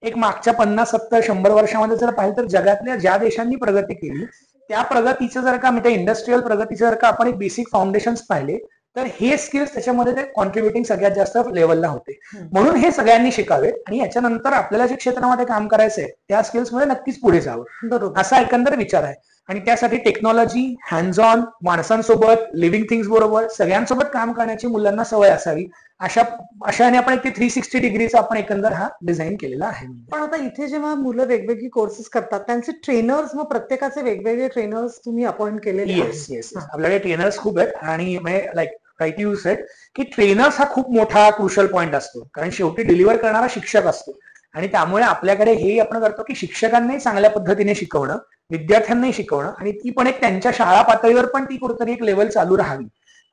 एक मागच्या 50, 70, 100 वर्षामध्ये जर पाहिलं तर जगातल्या ज्या देशांनी प्रगती केली त्या प्रगतीचं जर का म्हणजे इंडस्ट्रीयल प्रगतीचं जर का आपण एक बेसिक फाउंडेशन पाहिले तर हे स्किल्स त्याच्यामध्ये ते कॉन्ट्रीब्युटिंग सगळ्यात जास्त लेवलला होते. म्हणून हे सगळ्यांनी शिकावे आणि याच्यानंतर आपल्याला जे क्षेत्रामध्ये काम करायचंय त्या स्किल्समध्ये नक्कीच पुढे जावं, बरोबर असा एकंदर विचार आहे. आणि त्यासाठी टेक्नॉलॉजी, हँड्स ऑन, माणसांसोबत, लिव्हिंग थिंग्स बरोबर सगळ्यांसोबत काम करण्याची मुलांना सवय असावी, अशाने आपण एक 360 डिग्रीचा आपण एकंदर हा डिझाईन केलेला आहे. पण आता इथे जेव्हा मुलं वेगवेगळी कोर्सेस करतात त्यांचे ट्रेनर्स, मग प्रत्येकाचे वेगवेगळे ट्रेनर्स तुम्ही अपॉइंट केलेले? येस येस, आपल्याकडे ट्रेनर्स खूप आहेत आणि लाईक राईट यू सेड की ट्रेनर्स हा खूप मोठा क्रुशल पॉईंट असतो, कारण शेवटी डिलिव्हर करणारा शिक्षक असतो. आणि त्यामुळे आपल्याकडे हे आपण करतो की शिक्षकांनाही चांगल्या पद्धतीने शिकवणं, विद्यार्थ्यांनाही शिकवणं, आणि ती पण एक त्यांच्या शाळा पातळीवर पण ती कुठेतरी एक लेवल चालू राहावी,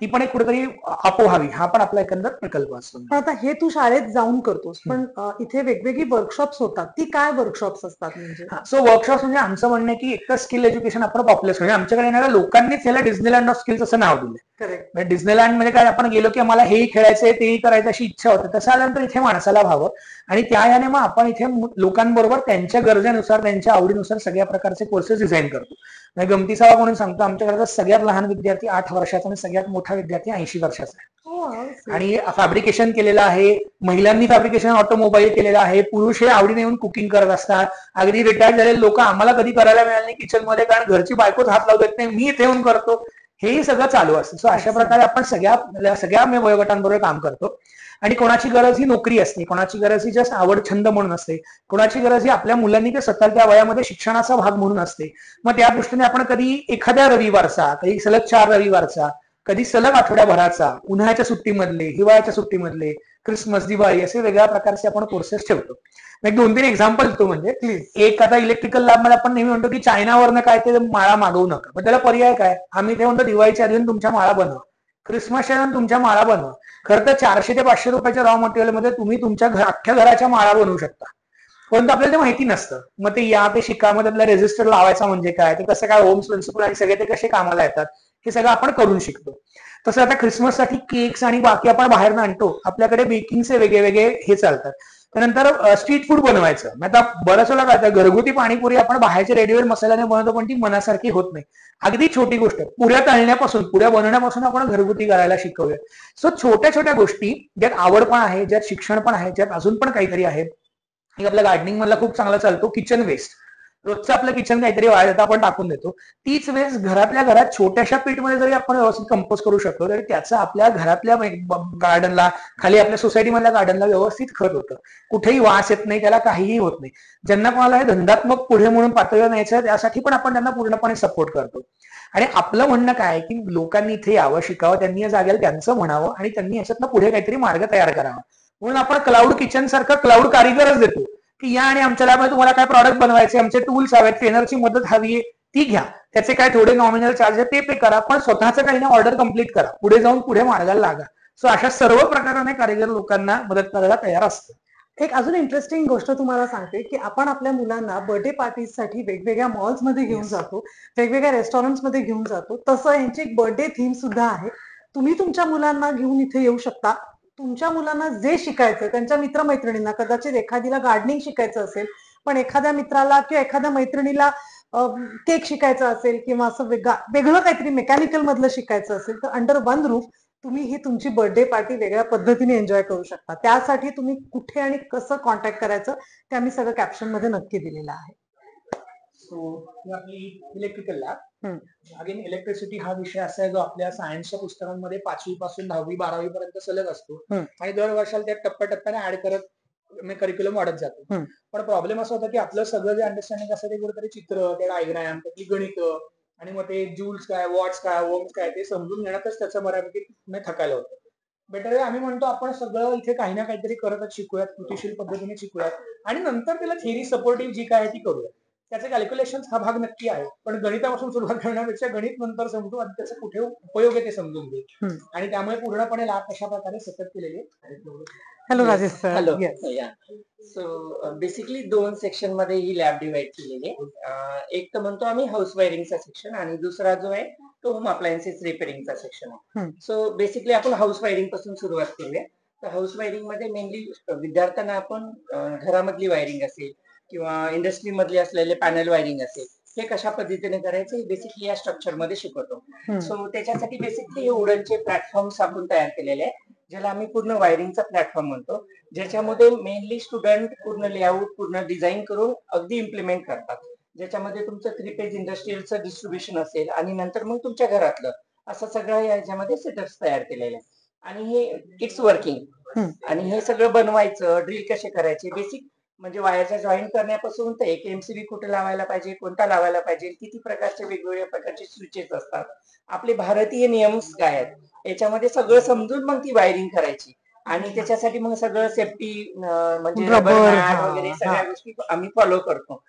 ती पण एक कुठेतरी अपोहावी, हा पण आपला एकंदर प्रकल्प असतो. पण आता हे तू शाळेत जाऊन करतोस, पण इथे वेगवेगळी वर्कशॉप्स होतात, ती काय वर्कशॉप्स असतात? म्हणजे सो वर्कशॉप्स म्हणजे आमचं म्हणणं आहे की एक तर स्किल एज्युकेशन आपण पॉप्युलर, म्हणजे आमच्याकडे येणाऱ्या लोकांनीच याला डिस्नीलँड ऑफ स्किल्स असं नाव दिलं. करेक्ट. म्हणजे डिस्नीलँड म्हणजे काय, आपण गेलो की आम्हाला हेही खेळायचंय तेही करायचं अशी इच्छा होते, तसं आल्यानंतर इथे माणसाला व्हावं आणि त्या याने मग आपण इथे लोकांबरोबर त्यांच्या गरजेनुसार, त्यांच्या आवडीनुसार सगळ्या प्रकारचे कोर्सेस डिझाईन करतो. म्हणजे गमतीचा म्हणून सांगतो, आमच्याकडे सगळ्यात लहान विद्यार्थी 8 वर्षाचा आणि सगळ्यात मोठा विद्यार्थी 80 वर्षाचा आहे. आणि फॅब्रिकेशन केलेलं आहे, महिलांनी फॅब्रिकेशन ऑटोमोबाईल केलेलं आहे, पुरुष हे आवडीने येऊन कुकिंग करत असतात. अगदी रिटायर्ड झालेले लोक, आम्हाला कधी करायला मिळालं नाही किचन मध्ये कारण घरची बायकोच हात लावू देत नाही, मी इथे येऊन करतो, हेही सगळं चालू असतं. सो अशा प्रकारे आपण सगळ्या वयोगटांबरोबर काम करतो. आणि कोणाची गरज ही नोकरी असते, कोणाची गरज ही जस्ट आवड छंद म्हणून असते, कोणाची गरज ही आपल्या मुलांनी ते स्वतः त्या वयामध्ये शिक्षणाचा भाग म्हणून असते. मग त्या दृष्टीने आपण कधी एखाद्या रविवारचा, कधी सलग 4 रविवारचा, कधी सलग आठवड्याभराचा, उन्हाळ्याच्या सुट्टीमधले, हिवाळ्याच्या सुट्टीमधले, क्रिसमस, दिवाळी असे वेगळ्या प्रकारचे आपण कोर्सेस ठेवतो. एक 2-3 एक्झाम्पल देतो. म्हणजे एक आता इलेक्ट्रिकल लॅब मध्ये आपण नेहमी म्हणतो की चायनावरनं काय ते माळा मागवू नका, पण त्याला पर्याय काय, आम्ही ते म्हणतो दिवाळीच्या आधी तुमच्या माळा बनवा, क्रिसमसच्या आधी तुमच्या माळा बनवा. खरं तर 400 ते 500 रुपयाच्या रॉ मटेरियल मध्ये तुम्ही तुमच्या अख्ख्या घराच्या माळा बनवू शकता, परंतु आपल्याला ते माहिती नसतं. मग ते शिका, मध्ये आपल्याला रेजिस्टर लावायचा म्हणजे काय, ते कसं काय होम्स प्रिन्सिपल आणि सगळे ते कसे कामाला येतात हे सगळं आपण करून शिकतो. तसं आता क्रिसमससाठी केक्स आणि बाकी आपण बाहेर आणतो, आपल्याकडे बेकिंगचे वेगळे हे चालतात. त्यानंतर स्ट्रीट फूड बनवायचं. आता बऱ्याच वेळा काय, घरगुती पाणीपुरी आपण बाहेरच्या रेडीमेड मसाल्याने बनवतो, पण ती मनासारखी होत नाही. अगदी छोटी गोष्ट, पुऱ्या तळण्यापासून, पुऱ्या बनवण्यापासून आपण घरगुती करायला शिकवूया. सो छोट्या छोट्या गोष्टी ज्यात आवड पण आहे, ज्यात शिक्षण पण आहे, ज्यात अजून पण काहीतरी आहे. आपल्या गार्डनिंग मधला खूप चांगला चालतो किचन वेस्ट. रोजचं आपलं किचन काहीतरी वाढत आपण टाकून देतो, तीच वेळेस घरातल्या घरात छोट्याशा पीठमध्ये जरी आपण व्यवस्थित कंपोस्ट करू शकतो तरी त्याचं आपल्या घरातल्या गार्डनला, खाली आपल्या सोसायटी मधल्या गार्डनला व्यवस्थित खत होतं, कुठेही वास येत नाही, त्याला काहीही होत नाही. ज्यांना कोणाला हे धंदात्मक पुढे म्हणून पातळीवर न्यायचं त्यासाठी पण आपण त्यांना पूर्णपणे सपोर्ट करतो. आणि आपलं म्हणणं काय आहे की लोकांनी इथे यावं, शिकावं, त्यांनी या जागेला त्यांचं म्हणावं आणि त्यांनी याच्यातनं पुढे काहीतरी मार्ग तयार करावा. म्हणून आपण क्लाउड किचन सारखं क्लाउड कारिगरच देतो की या आणि आमच्या लॅबमध्ये तुम्हाला काय प्रॉडक्ट बनवायचे, आमचे टूल्स हवेत, ट्रेनरची मदत हवी, ती घ्या. त्याचे काय थोडे नॉमिनल चार्ज आहे ते पे करा, पण स्वतःचं काही नाही ऑर्डर कम्प्लीट करा, पुढे जाऊन पुढे मार्गाला लागा. सो अशा सर्व प्रकाराने कारिगर लोकांना मदत करायला तयार असतं. एक अजून इंटरेस्टिंग गोष्ट तुम्हाला सांगते की आपण आपल्या मुलांना बर्थडे पार्टीसाठी वेगवेगळ्या मॉल्स मध्ये घेऊन जातो, वेगवेगळ्या रेस्टॉरंट्स मध्ये घेऊन जातो. तसं यांची एक बर्थडे थीम सुद्धा आहे. तुम्ही तुमच्या मुलांना घेऊन इथे येऊ शकता. तुमच्या मुलांना जे शिकायचं, त्यांच्या मित्रमैत्रिणींना कदाचित एखादीला गार्डनिंग शिकायचं असेल, पण एखाद्या मित्राला किंवा एखाद्या मैत्रिणीला केक शिकायचा असेल किंवा असं वेगळं काहीतरी मेकॅनिकल मधलं शिकायचं असेल, तर अंडर वन रूफ तुम्ही ही तुमची बर्थडे पार्टी वेगळ्या पद्धतीने एन्जॉय करू शकता. त्यासाठी तुम्ही कुठे आणि कसं कॉन्टॅक्ट करायचं ते आम्ही सगळं कॅप्शन मध्ये नक्की दिलेलं आहे. सो आपली इलेक्ट्रिकल लॅब, अगेन इलेक्ट्रिसिटी हा विषय असा आहे जो आपल्या सायन्सच्या पुस्तकांमध्ये 5वी पासून 10वी 12वी पर्यंत सलग असतो आणि दर वर्षाला त्या टप्प्याटप्प्याने ऍड करत करिक्युलम वाढत जातो. पण प्रॉब्लेम असा होता की आपलं सगळं जे अंडरस्टँडिंग असतं ते कुठेतरी चित्र, ते डायग्राम, त्यातली गणित आणि मग ते जूल्स काय, वॉट्स काय, ओम्स काय ते समजून घेण्यातच त्याचं बऱ्यापैकी थकायला होतं. बेटर आम्ही म्हणतो आपण सगळं इथे काही ना काहीतरी करतच शिकूयात, कृतीशील पद्धतीने शिकूयात आणि नंतर त्याला थिअरी सपोर्टिव्ह जी काय ती करूयात. त्याचे कॅल्क्युलेशन हा भाग नक्की आहे, पण गणितापासून सुरुवात करण्यापेक्षा गणित नंतर समजू आणि त्याचा कुठे उपयोग आहे ते समजून घेऊ आणि त्यामुळे पूर्णपणे लाभ कशा प्रकारे सतत केलेले. Hello Rajesh sir. Hello. So basically 2 section मध्ये ही लॅब डिवाइड केलेली आहे. एक तर म्हणतो आम्ही हाऊस वायरिंगचा सेक्शन आणि दुसरा जो आहे तो होम अप्लायन्सेस रिपेअरिंगचा सेक्शन आहे. सो बेसिकली आपण हाऊस वायरिंग पासून सुरुवात करूया. तर हाऊस वायरिंग मध्ये मेनली विद्यार्थ्यांना आपण घरामधली वायरिंग असेल किंवा इंडस्ट्री मधली असलेले पॅनल वायरिंग असेल हे कशा पद्धतीने करायचं हे बेसिकली या स्ट्रक्चर मध्ये शिकवतो. सो त्याच्यासाठी बेसिकली हे वुडनचे प्लॅटफॉर्म्स आपण तयार केलेले आहे, ज्याला आम्ही पूर्ण वायरिंगचा प्लॅटफॉर्म म्हणतो, ज्याच्यामध्ये मेनली स्टुडंट पूर्ण लेआउट पूर्ण डिझाईन करून अगदी इम्प्लिमेंट करतात. ज्याच्यामध्ये तुमचं 3 फेज इंडस्ट्रीयलचं डिस्ट्रीब्युशन असेल आणि नंतर मग तुमच्या घरातलं असं सगळं याच्यामध्ये सेटअप्स तयार केलेले आहे आणि हे इट्स वर्किंग. आणि हे सगळं बनवायचं, ड्रिल कसे करायचे, बेसिक म्हणजे वायरच्या जॉईन करण्यापासून तर एक एमसीबी कुठे लावायला पाहिजे, कोणता लावायला पाहिजे, किती प्रकारचे वेगवेगळ्या प्रकारचे स्विचेस असतात, आपले भारतीय नियम काय आहेत, याच्यामध्ये सगळं समजून मग ती वायरिंग करायची. आणि त्याच्यासाठी मग सगळं सेफ्टी म्हणजे रबर मॅट वगैरे सगळ्या गोष्टी आम्ही फॉलो करतो.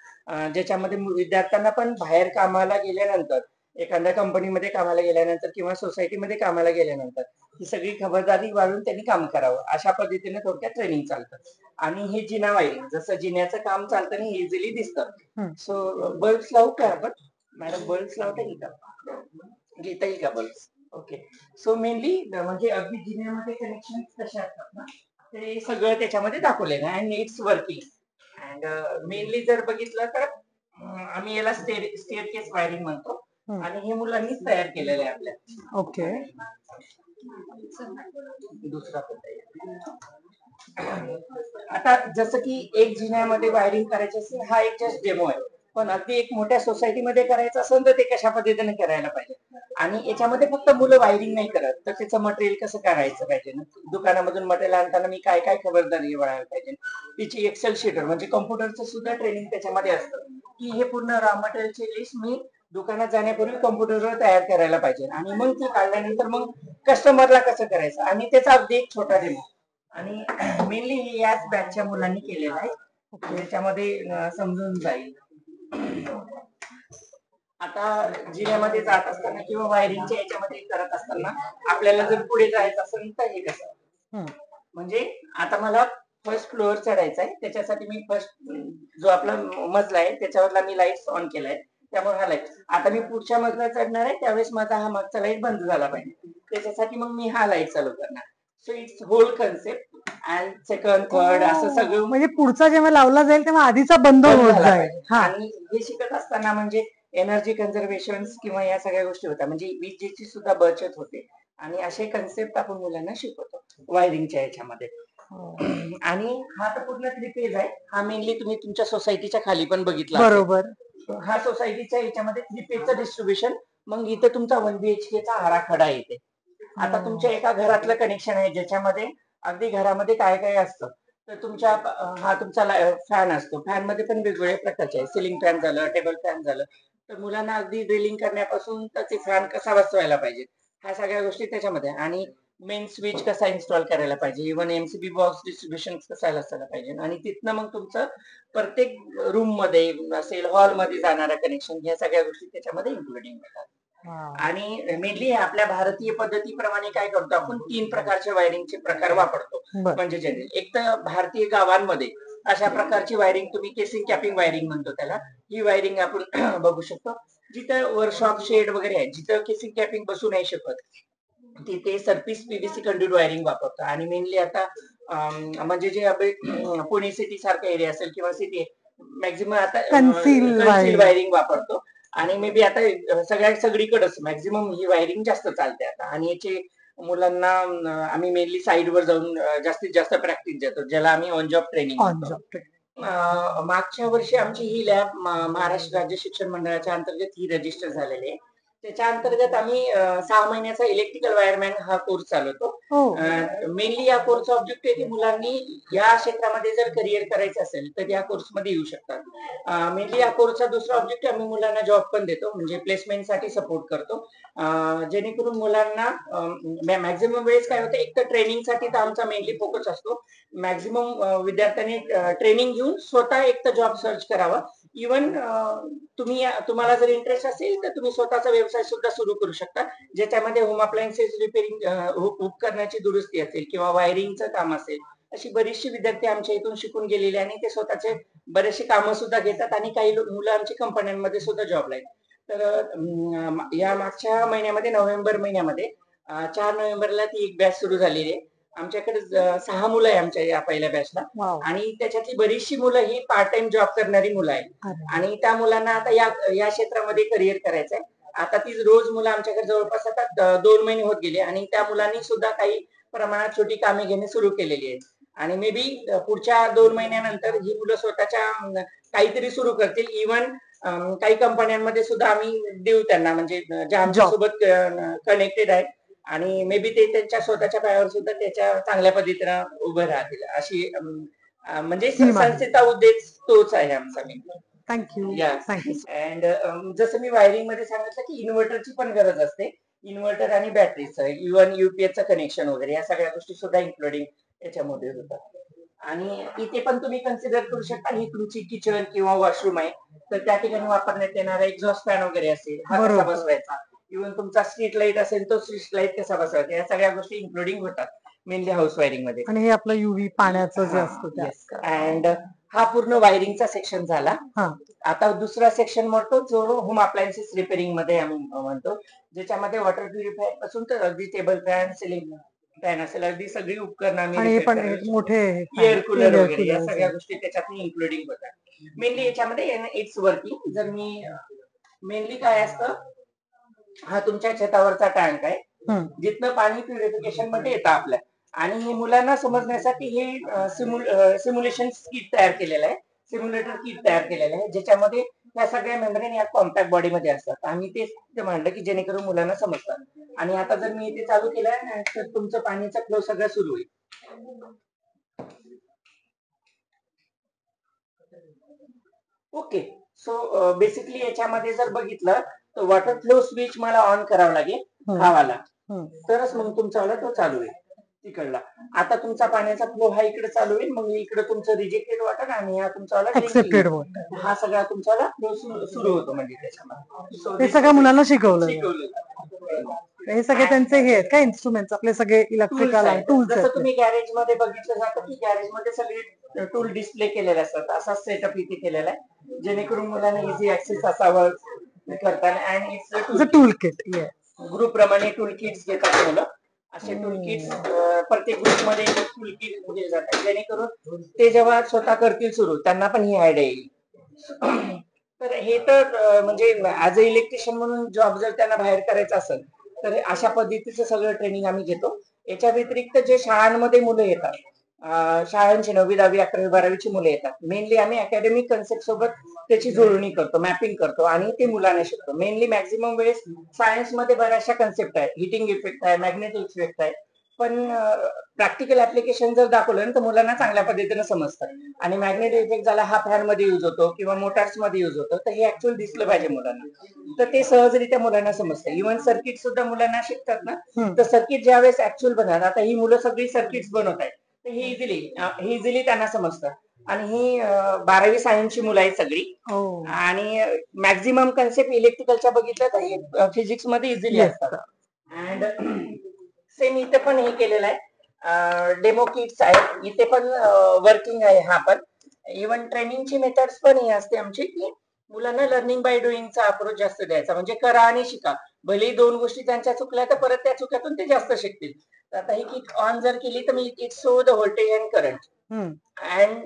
ज्याच्यामध्ये विद्यार्थ्यांना पण बाहेर कामाला गेल्यानंतर, एखाद्या कंपनीमध्ये कामाला गेल्यानंतर किंवा सोसायटीमध्ये कामाला गेल्यानंतर ही सगळी खबरदारी वाढून त्यांनी काम करावं अशा पद्धतीने थोडक्यात ट्रेनिंग चालतं. आणि हे जिना वायरिंग जसं जिन्याचं काम चालतं आणि इझिली दिसतं. सो बल्ब्स लावू का आपण मॅडम? बल्ब्स लावता येईल का, घेता येईल का बल्ब्स? ओके. सो मेनली म्हणजे अगदी जिन्यामध्ये कनेक्शन कसे असतात ना ते सगळं त्याच्यामध्ये दाखवलेलं आहे आणि इट्स वर्किंग. अँड मेनली जर बघितलं तर आम्ही याला स्टेअर केस वायरिंग म्हणतो आणि हे मुलांनीच तयार केलेलं आहे आपल्या. ओके. दुसरा आता जसं की एक जिन्यामध्ये वायरिंग करायची असेल हा एक जस्ट डेमो आहे, पण अगदी एक मोठ्या सोसायटीमध्ये करायचं असेल तर ते कशा पद्धतीने करायला पाहिजे. आणि याच्यामध्ये फक्त मुलं वायरिंग नाही करत तर त्याचं मटेरियल कसं करायचं पाहिजे, दुकानामधून मटेरियल आणताना मी काय काय खबरदारी बाळगायला पाहिजे, तिची एक्सेल शीटर म्हणजे कॉम्प्युटरचं सुद्धा ट्रेनिंग त्याच्यामध्ये असतं की हे पूर्ण रॉ मटेरियलची लिस्ट मी दुकानात जाण्यापूर्वी कॉम्प्युटरवर तयार करायला पाहिजे आणि मग ती काढल्यानंतर मग कस्टमरला कसं करायचं आणि त्याचा अगदी एक छोटा डेमो. आणि मेनली याच बॅचच्या मुलांनी केलेला आहे, त्याच्यामध्ये समजून जाईल. आता जिन्यामध्ये जात असताना किंवा वायरिंगच्या याच्यामध्ये करत असताना आपल्याला जर पुढे जायचं असेल तर हे कसं, म्हणजे आता मला फर्स्ट फ्लोअर चढायचा आहे, त्याच्यासाठी मी फर्स्ट जो आपला मजला आहे त्याच्यावरला मी लाईट्स ऑन केलाय, त्यामुळे हा लाईट. आता मी पुढच्या मजला चढणार आहे त्यावेळेस माझा हा मागचा लाईट बंद झाला पाहिजे, त्याच्यासाठी मग मी हा लाईट चालू करणार. So it's whole concept and second third असं सगळं म्हणजे पुढचा जेव्हा लावला जाईल तेव्हा आधीचा बंद होत जाईल. आणि हे शिकत असताना म्हणजे एनर्जी कन्झर्वेशन किंवा या सगळ्या गोष्टी होत्या, म्हणजे विजेची सुद्धा बचत होते आणि असे कन्सेप्ट आपण मुलांना शिकवतो वायरिंगच्या याच्यामध्ये. आणि हा तर पूर्ण 3 फेज आहे, हा मेनली तुम्ही तुमच्या सोसायटीच्या खाली पण बघितला बरोबर. हा सोसायटीच्या याच्यामध्ये 3 फेजचं डिस्ट्रीब्युशन. मग इथं तुमचा 1 BHK चा आराखडा येते. आता तुमच्या एका घरातलं कनेक्शन आहे ज्याच्यामध्ये अगदी घरामध्ये काय काय असतं, तर तुमच्या हा तुमचा फॅन असतो, फॅन मध्ये पण वेगवेगळ्या प्रकारचे आहे, सिलिंग फॅन झालं, टेबल फॅन झालं, तर मुलांना अगदी ड्रिलिंग करण्यापासून तर ते फॅन कसा बसवायला पाहिजे ह्या सगळ्या गोष्टी त्याच्यामध्ये. आणि मेन स्विच कसा इन्स्टॉल करायला पाहिजे, इव्हन एमसीबी बॉक्स डिस्ट्रीब्युशन कसं असायला पाहिजे, आणि तिथनं मग तुमचं प्रत्येक रूम मध्ये असेल, हॉल मध्ये जाणारा कनेक्शन, ह्या सगळ्या गोष्टी त्याच्यामध्ये इन्क्लुडिंग होतात. आणि मेनली आपल्या भारतीय पद्धतीप्रमाणे काय करतो आपण, 3 प्रकारचे वायरिंगचे प्रकार वापरतो. म्हणजे एक तर भारतीय गावांमध्ये अशा प्रकारची वायरिंग, तुम्ही केसिंग कॅपिंग वायरिंग म्हणतो त्याला, ही वायरिंग आपण बघू शकतो. जिथं वर्कशॉप शेड वगैरे आहे, जिथं केसिंग कॅपिंग बसू नाही शकत, तिथे सरपीस पीव्हीसी कंड्यूट वायरिंग वापरतो. आणि मेनली आता म्हणजे जे आपले पुणे सिटी सारखा एरिया असेल किंवा सिटी, मॅक्झिमम आता कन्सील वायरिंग वापरतो. आणि मे बी आता सगळीकडेच मॅक्झिमम ही वायरिंग जास्त चालते आता. आणि याचे मुलांना आम्ही मेनली साईडवर जाऊन जास्तीत जास्त प्रॅक्टिस देतो, ज्याला आम्ही ऑन जॉब ट्रेनिंग म्हणतो. मागच्या वर्षी आमची ही लॅब महाराष्ट्र राज्य शिक्षण मंडळाच्या अंतर्गत ही रजिस्टर झालेली आहे. त्याच्या अंतर्गत आम्ही 6 महिन्याचा इलेक्ट्रिकल वायरमॅन हा कोर्स चालवतो. मेनली या कोर्सचा ऑब्जेक्ट आहे की मुलांनी या क्षेत्रामध्ये जर करिअर करायचं असेल तर या कोर्समध्ये येऊ शकतात. मेनली या कोर्सचा दुसरा ऑब्जेक्ट, आम्ही मुलांना जॉब पण देतो, म्हणजे प्लेसमेंटसाठी सपोर्ट करतो, जेणेकरून मुलांना मॅक्झिमम वेळेस काय होतं, एक तर ट्रेनिंगसाठी तर आमचा मेनली फोकस असतो. मॅक्झिमम विद्यार्थ्यांनी ट्रेनिंग घेऊन स्वतः एक तर जॉब सर्च करावा. इव्हन तुम्हाला जर इंटरेस्ट असेल तर तुम्ही स्वतःचा व्यवसाय सुद्धा सुरू करू शकता, ज्याच्यामध्ये होम अप्लायन्सेस रिपेअरिंग, उपकरणाची दुरुस्ती असेल किंवा वायरिंगचं काम असेल. अशी बरीचशी विद्यार्थी आमच्या इथून शिकून गेलेले आणि ते स्वतःचे बरेचसे कामं सुद्धा घेतात, आणि काही मुलं आमच्या कंपन्यांमध्ये सुद्धा जॉबला आहेत. तर या मागच्या महिन्यामध्ये, नोव्हेंबर महिन्यामध्ये 4 नोव्हेंबरला ती एक बॅच सुरू झालेली आहे. आमच्याकडे 6 मुलं आहे आमच्या या पहिल्या बॅचला, आणि त्याच्यातली बरीचशी मुलं ही पार्ट टाइम जॉब करणारी मुलं आहेत. आणि त्या मुलांना आता या क्षेत्रामध्ये करिअर करायचं आहे. आता ती रोज मुलं आमच्याकडे जवळपास आता 2 महिने होत गेले, आणि त्या मुलांनी सुद्धा काही प्रमाणात छोटी कामे घेणे सुरू केलेली आहेत. आणि मे बी पुढच्या 2 महिन्यानंतर ही मुलं स्वतःच्या काहीतरी सुरू करतील. इव्हन काही कंपन्यांमध्ये सुद्धा आम्ही देऊ त्यांना, म्हणजे ज्या आमच्या सोबत कनेक्टेड आहेत, आणि मे बी ते त्यांच्या स्वतःच्या पायावर सुद्धा त्याच्या चांगल्या पद्धतीनं उभं राहतील, अशी म्हणजे संस्थेचा उद्देश तोच आहे आमचा. थँक्यू. अँड जसं मी वायरिंग मध्ये सांगितलं की इन्व्हर्टरची पण गरज असते, इन्व्हर्टर आणि बॅटरीचं, इव्हन युपीएसचं कनेक्शन वगैरे, या सगळ्या गोष्टी सुद्धा इन्क्लुडिंग याच्यामध्ये होतात. आणि इथे पण तुम्ही कन्सिडर करू शकता, ही तुमची किचन किंवा वॉशरूम आहे, तर त्या ठिकाणी वापरण्यात येणारा एक्झॉस्ट फॅन वगैरे असेल, हा कसा बसवायचा, इव्हन तुमचा स्ट्रीट लाईट असेल तो स्ट्रीट लाईट कसा बसवायचा, या सगळ्या गोष्टी इन्क्लुडिंग होतात मेनली हाऊस वायरिंग मध्ये. आणि हे आपलं युव्ही पाण्याचं जे असतं. अँड हा पूर्ण वायरिंगचा सेक्शन झाला. आता दुसरा सेक्शन म्हणतो जो होम अप्लायन्सेस रिपेअरिंग मध्ये आम्ही म्हणतो, ज्याच्यामध्ये वॉटर प्युरिफायर पासून तर अगदी टेबल फॅन, सिलिंग फॅन असेल, अगदी सगळी उपकरणं आम्ही, मोठे एअर कूलर वगैरे, या सगळ्या गोष्टी त्याच्यात इन्क्लुडिंग होतात. मेनली याच्यामध्ये इट्स वर्किंग. जर मी मेनली काय असतं, हा तुमच्या छतावरचा टँक आहे, जिथनं पाणी प्युरिफिकेशन मध्ये येतं आपल्या. आणि हे मुलांना समजण्यासाठी हे सिम्युलेशन किट तयार केलेलं आहे, सिम्युलेटर किट तयार केलेलं आहे, ज्याच्यामध्ये या सगळ्या मेम्ब्रेन या कॉम्पॅक्ट बॉडी मध्ये असतात. आम्ही ते म्हणलं की जेणेकरून मुलांना समजतात. आणि आता जर मी इथे चालू केलंय तर तुमचं पाणीचा फ्लो सगळं सुरू होईल. ओके, सो बेसिकली याच्यामध्ये जर बघितलं तर वॉटर फ्लो स्विच मला ऑन करावं लागेल, हा वाला, तरच मग तुमचा वाला तो चालू होईल तिकडला. आता तुमचा पाण्याचा फ्लो हा इकडे चालू होईल, मग इकडे तुमचं रिजेक्टेड वॉटर आणि हा तुमचा वाला एक्सेप्टेड वॉटर, हा सगळा तुमचा वाला फ्लो सुरू होतो. म्हणजे त्याच्यामध्ये हे सगळं मुलांना शिकवलं. हे सगळे त्यांचे हे आहेत का इन्स्ट्रुमेंट्स, आपले सगळे इलेक्ट्रिकल टूल्स. जसं तुम्ही गॅरेज मध्ये बघितलं जातं की गॅरेज मध्ये सगळे टूल डिस्प्ले केलेले असतात, असा सेटअप इथे केलेला आहे, जेणेकरून मुलांना इझी ऍक्सेस असावं करताना. And it's tool kit. Group प्रमाणे टूल किट्स घेतात मुलं. असे टूल किट्स प्रत्येक ग्रुप मध्ये टूल किट दिले जातात, जेणेकरून ते जेव्हा स्वतः करतील सुरू, त्यांना पण ही आयडिया येईल. तर हे तर म्हणजे ऍज अ इलेक्ट्रिशियन म्हणून जॉब जर त्यांना बाहेर करायचा असेल तर अशा पद्धतीचं सगळं ट्रेनिंग आम्ही घेतो. याच्या व्यतिरिक्त जे शाळांमध्ये मुलं येतात, शाळांची 9वी, 10वी, 11वी, 12वीची मुलं येतात, मेनली आम्ही अकॅडमिक कन्सेप्ट सोबत त्याची जुळणी करतो, मॅपिंग करतो आणि ते मुलांना शिकतो. मेनली मॅक्झिमम वेळेस सायन्स मध्ये बऱ्याचशा कन्सेप्ट आहेत, हिटिंग इफेक्ट आहे, मॅग्नेटिक इफेक्ट आहे, पण प्रॅक्टिकल ऍप्लिकेशन जर दाखवलं ना तर मुलांना चांगल्या पद्धतीने समजतं. आणि मॅग्नेटिक इफेक्ट झाला हा फॅन मध्ये युज होतो किंवा मोटार्स मध्ये युज होतो, तर हे ऍक्च्युअल दिसलं पाहिजे मुलांना, तर ते सहजरित्या मुलांना समजतं. इव्हन सर्किट सुद्धा मुलांना शिकतात ना, तर सर्किट ज्यावेळेस ऍक्च्युअल बनवतात, आता ही मुलं सगळी सर्किट्स बनवत आहेत, तर ही इझिली त्यांना समजतं. आणि ही 12वी सायन्सची मुलं आहेत सगळी, आणि मॅक्झिमम कन्सेप्ट इलेक्ट्रिकलच्या बघितलं तर फिजिक्स मध्ये इझिली असतात. अँड सेम इथे पण हे केलेलं आहे, डेमो किट्स आहेत इथे पण वर्किंग आहे. हा पण इव्हन ट्रेनिंगची मेथड्स पण ही असते आमची, की मुलांना लर्निंग बाय डुईंगचा अप्रोच जास्त द्यायचा, म्हणजे करा आणि शिका. भले 2 गोष्टी त्यांच्या चुकल्या तर परत त्या चुक्यातून ते जास्त शिकतील. आता ही किट ऑन जर केली तर me it show the voltage and current and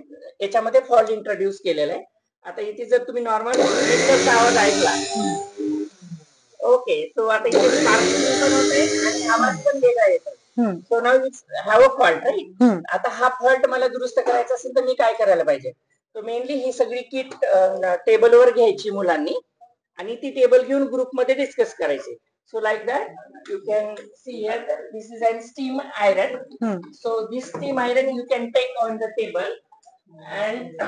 याच्यामध्ये फॉल्ट इंट्रोड्यूस केलेला आहे. आता इथे जर तुम्ही नॉर्मल आवाज ऐकला, ओके, सो आता इथे स्पार्किंग पण होते आणि आवाज पण वेगळा येतो. So now it's have a fault, right. आता हा फॉल्ट मला दुरुस्त करायचा असेल तर मी काय करायला पाहिजे? तर मेनली ही सगळी किट टेबलवर घ्यायची मुलांनी आणि ती टेबल घेऊन ग्रुपमध्ये डिस्कस करायची. So like that you can see here that this is a steam iron. So this steam iron you can take on the table and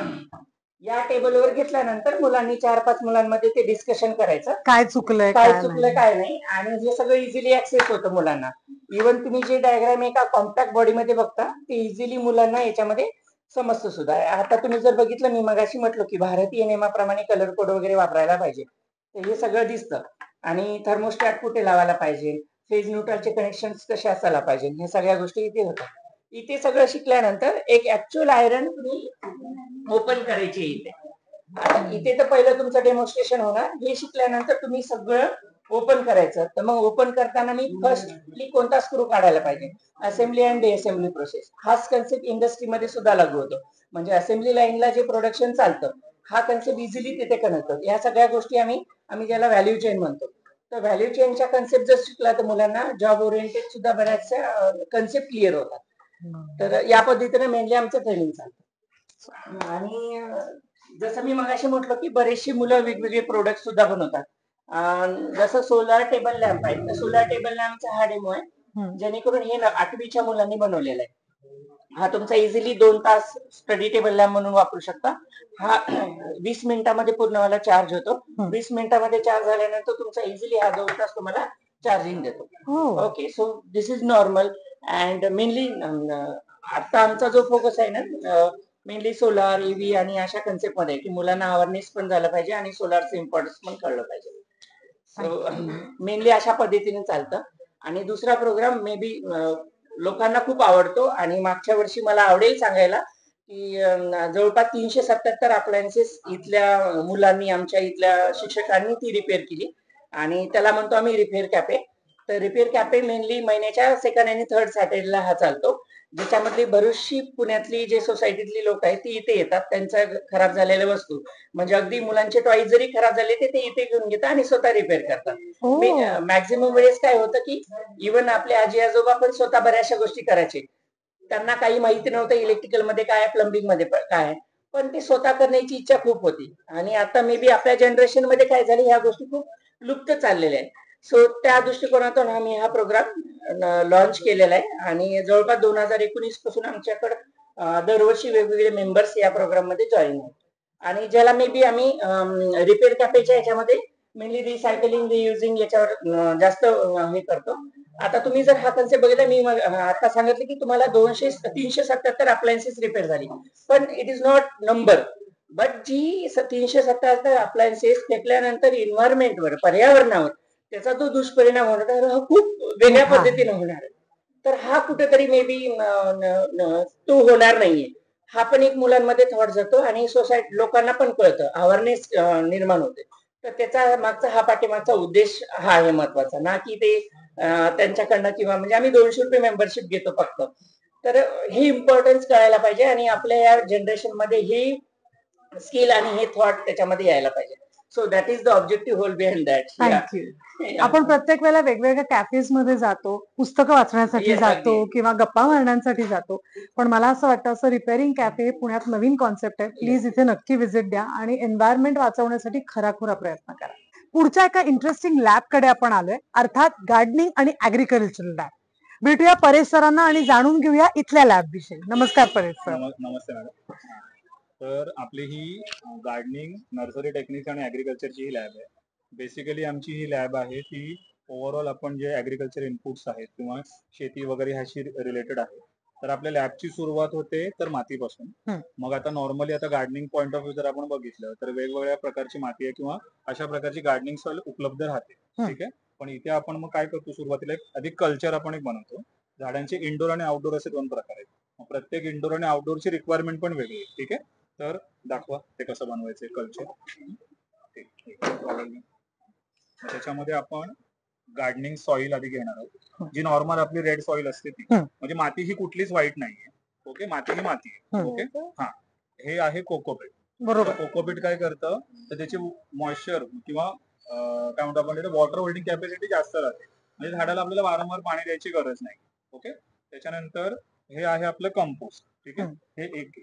या टेबलवर घेतल्यानंतर मुलांनी 4-5 मुलांमध्ये ते डिस्कशन करायचं, काय चुकलंय काय चुकलं काय नाही, आणि हे सगळं इझिली ऍक्सेस होतं मुलांना. इव्हन तुम्ही जे डायग्राम एका कॉम्पॅक्ट बॉडीमध्ये बघता ते इझिली मुलांना याच्यामध्ये समजतं सुद्धा. आता तुम्ही जर बघितलं, मी मगाशी म्हटलं की भारतीय नियमाप्रमाणे कलर कोड वगैरे वापरायला पाहिजे, तर हे सगळं दिसतं. आणि थर्मोस्टॅट कुठे लावायला पाहिजे, फेज न्यूट्रलचे कनेक्शन कसे असायला पाहिजे, ह्या सगळ्या गोष्टी इथे होतात. इथे सगळं शिकल्यानंतर एक ऍक्च्युअल आयरन तुम्ही ओपन करायची इथे. आता इथे तर पहिलं तुमचं डेमॉन्स्ट्रेशन होणार, हे शिकल्यानंतर तुम्ही सगळं ओपन करायचं. तर मग ओपन करताना मी फर्स्टली कोणता स्क्रू काढायला पाहिजे, असेंब्ली अँड डिअसेंब्ली प्रोसेस. हाच कन्सेप्ट इंडस्ट्रीमध्ये सुद्धा लागू होतो. म्हणजे असेंब्ली लाईनला जे प्रोडक्शन चालतं हा कन्सेप्ट इझिली तिथे कनेक्ट होतो. या सगळ्या गोष्टी आम्ही ज्याला व्हॅल्यू चेन म्हणतो. तर व्हॅल्यू चेनच्या कन्सेप्ट जर शिकला तर मुलांना जॉब ओरिएंटेड सुद्धा बऱ्याचशा कन्सेप्ट क्लिअर होतात. तर या पद्धतीने मेनली आमचं ट्रेनिंग चालतं. आणि जसं मी मगाशी म्हटलं की बरेचशी मुलं वेगवेगळे प्रोडक्ट सुद्धा बनवतात. जसं सोलार टेबल लॅम्प आहे, तर सोलार टेबल लॅम्पचा हा डेमो आहे, जेणेकरून हे 8वीच्या मुलांनी बनवलेला आहे. हा तुमचा इझिली 2 तास स्टडी टेबल लॅम्प म्हणून वापरू शकता. हा 20 मिनिटांमध्ये पूर्णवाला चार्ज होतो. 20 मिनिटांमध्ये चार्ज झाल्यानंतर तुमचा इझिली हा 2 तास तुम्हाला चार्जिंग देतो. Okay, so this is normal. And mainly आता आमचा जो फोकस आहे ना, मेनली सोलार, ईव्ही आणि अशा कन्सेप्ट मध्ये, की मुलांना अवेअरनेस पण झालं पाहिजे आणि सोलारचं इम्पॉर्टन्स पण कळलं पाहिजे. सो मेनली अशा पद्धतीने चालतं. आणि दुसरा प्रोग्राम मे बी लोकांना खूप आवडतो, आणि मागच्या वर्षी मला आवडेल सांगायला की जवळपास 377 अप्लायन्सेस इथल्या मुलांनी, आमच्या इथल्या शिक्षकांनी ती रिपेअर केली, आणि त्याला म्हणतो आम्ही रिपेअर कॅफे. तर रिपेअर कॅफे मेनली महिन्याच्या 2nd आणि 3rd सॅटर्डेला हा चालतो, ज्याच्यामधली बरीचशी पुण्यातली जे सोसायटीतली लोक आहेत ती इथे येतात. त्यांच्या खराब झालेल्या वस्तू, म्हणजे अगदी मुलांचे टॉईज जरी खराब झाले ते इथे घेऊन घेतात आणि स्वतः रिपेअर करतात. मॅक्झिमम वेळेस काय होतं की इव्हन आपले आजी आजोबा पण स्वतः बऱ्याचशा गोष्टी करायचे, त्यांना काही माहिती नव्हतं इलेक्ट्रिकल मध्ये काय, प्लंबिंग मध्ये काय, पण ते स्वतः करण्याची इच्छा खूप होती. आणि आता मे बी आपल्या जनरेशन मध्ये काय झालं, ह्या गोष्टी खूप लुप्त चाललेल्या आहेत. सो त्या दृष्टिकोनातून आम्ही हा प्रोग्राम लॉन्च केलेला आहे, आणि जवळपास 2019 पासून आमच्याकडे दरवर्षी वेगवेगळे मेंबर्स या प्रोग्राम मध्ये जॉईन होतात. आणि ज्याला मे बी आम्ही रिपेअर कॅफेच्या याच्यामध्ये मेनली रिसायकलिंग, रियुजिंग याच्यावर जास्त हे करतो. आता तुम्ही जर हा कन्सेप्ट बघितला, मी आता सांगितलं की तुम्हाला 377 अप्लायन्सेस रिपेअर झाली, पण it is not number, but जी 377 अप्लायन्सेस फेकल्यानंतर एन्व्हायरमेंटवर, पर्यावरणावर त्याचा जो दुष्परिणाम होणार आहे हा खूप वेगळ्या पद्धतीने होणार आहे. तर हा कुठेतरी मे बी तो होणार नाहीये. हा पण एक मुलांमध्ये थॉट जातो आणि सोसायटी लोकांना पण कळतं, अवेअरनेस निर्माण होते. तर त्याचा मागचा हा पाठीमागचा उद्देश हा आहे महत्वाचा, ना की ते त्यांच्याकडनं किंवा म्हणजे आम्ही 200 रुपये मेंबरशिप घेतो फक्त. तर हे इम्पॉर्टन्स कळायला पाहिजे, आणि आपल्या या जनरेशन मध्ये हे स्किल आणि हे थॉट त्याच्यामध्ये यायला पाहिजे. So that is the objective whole behind that. Thank you. आपण प्रत्येक वेळेला वेगवेगळ्या कॅफेज मध्ये जातो, पुस्तकं वाचण्यासाठी जातो किंवा गप्पा मारण्यासाठी जातो, पण मला असं वाटतं असं रिपेअरिंग कॅफे पुण्यात नवीन कॉन्सेप्ट आहे. प्लीज इथे नक्की व्हिजिट द्या आणि एन्व्हायरमेंट वाचवण्यासाठी खराखुरा प्रयत्न करा. पुढच्या एका इंटरेस्टिंग लॅब कडे आपण आलोय, अर्थात गार्डनिंग आणि ऍग्रिकल्चर लॅब. भेटूया परेश सरांना आणि जाणून घेऊया इथल्या लॅब विषयी. नमस्कार परेश सर. नमस्ते मॅडम. तर आपली ही गार्डनिंग, नर्सरी टेक्निक्स आणि ऍग्रिकल्चरची ही लॅब आहे. बेसिकली आमची ही लॅब आहे ती ओव्हरऑल आपण जे ऍग्रिकल्चर इनपुट्स आहेत किंवा शेती वगैरे ह्याशी रिलेटेड आहे. तर आपल्या लॅबची सुरुवात होते तर मातीपासून. मग आता नॉर्मली आता गार्डनिंग पॉईंट ऑफ व्ह्यू जर आपण बघितलं तर वेगवेगळ्या प्रकारची माती आहे किंवा अशा प्रकारची गार्डनिंग सॉइल उपलब्ध राहते. ठीक आहे. पण इथे आपण मग काय करतो, सुरुवातीला एक अधिक कल्चर आपण एक बनवतो. झाडांचे इंडोर आणि आउटडोर असे 2 प्रकार आहेत. प्रत्येक इंडोर आणि आउटडोरची रिक्वायरमेंट पण वेगळी आहे. ठीक आहे. तर दाखवा ते कसं बनवायचं कल्चर. त्याच्यामध्ये आपण गार्डनिंग सॉइल आधी घेणार आहोत, जी नॉर्मल आपली रेड सॉइल असते ती. म्हणजे माती ही कुठलीच व्हाईट नाहीये. ओके. माती ही माती आहे. ओके. हा, हे आहे कोकोपीट. बरोबर. कोकोपीट काय करतं तर त्याची मॉइश्चर किंवा काय म्हणतो आपण वॉटर होल्डिंग कॅपॅसिटी जास्त राहते. म्हणजे झाडाला आपल्याला वारंवार पाणी द्यायची गरज नाही. ओके. त्याच्यानंतर हे आहे आपलं कंपोस्ट. ठीक आहे. हे एक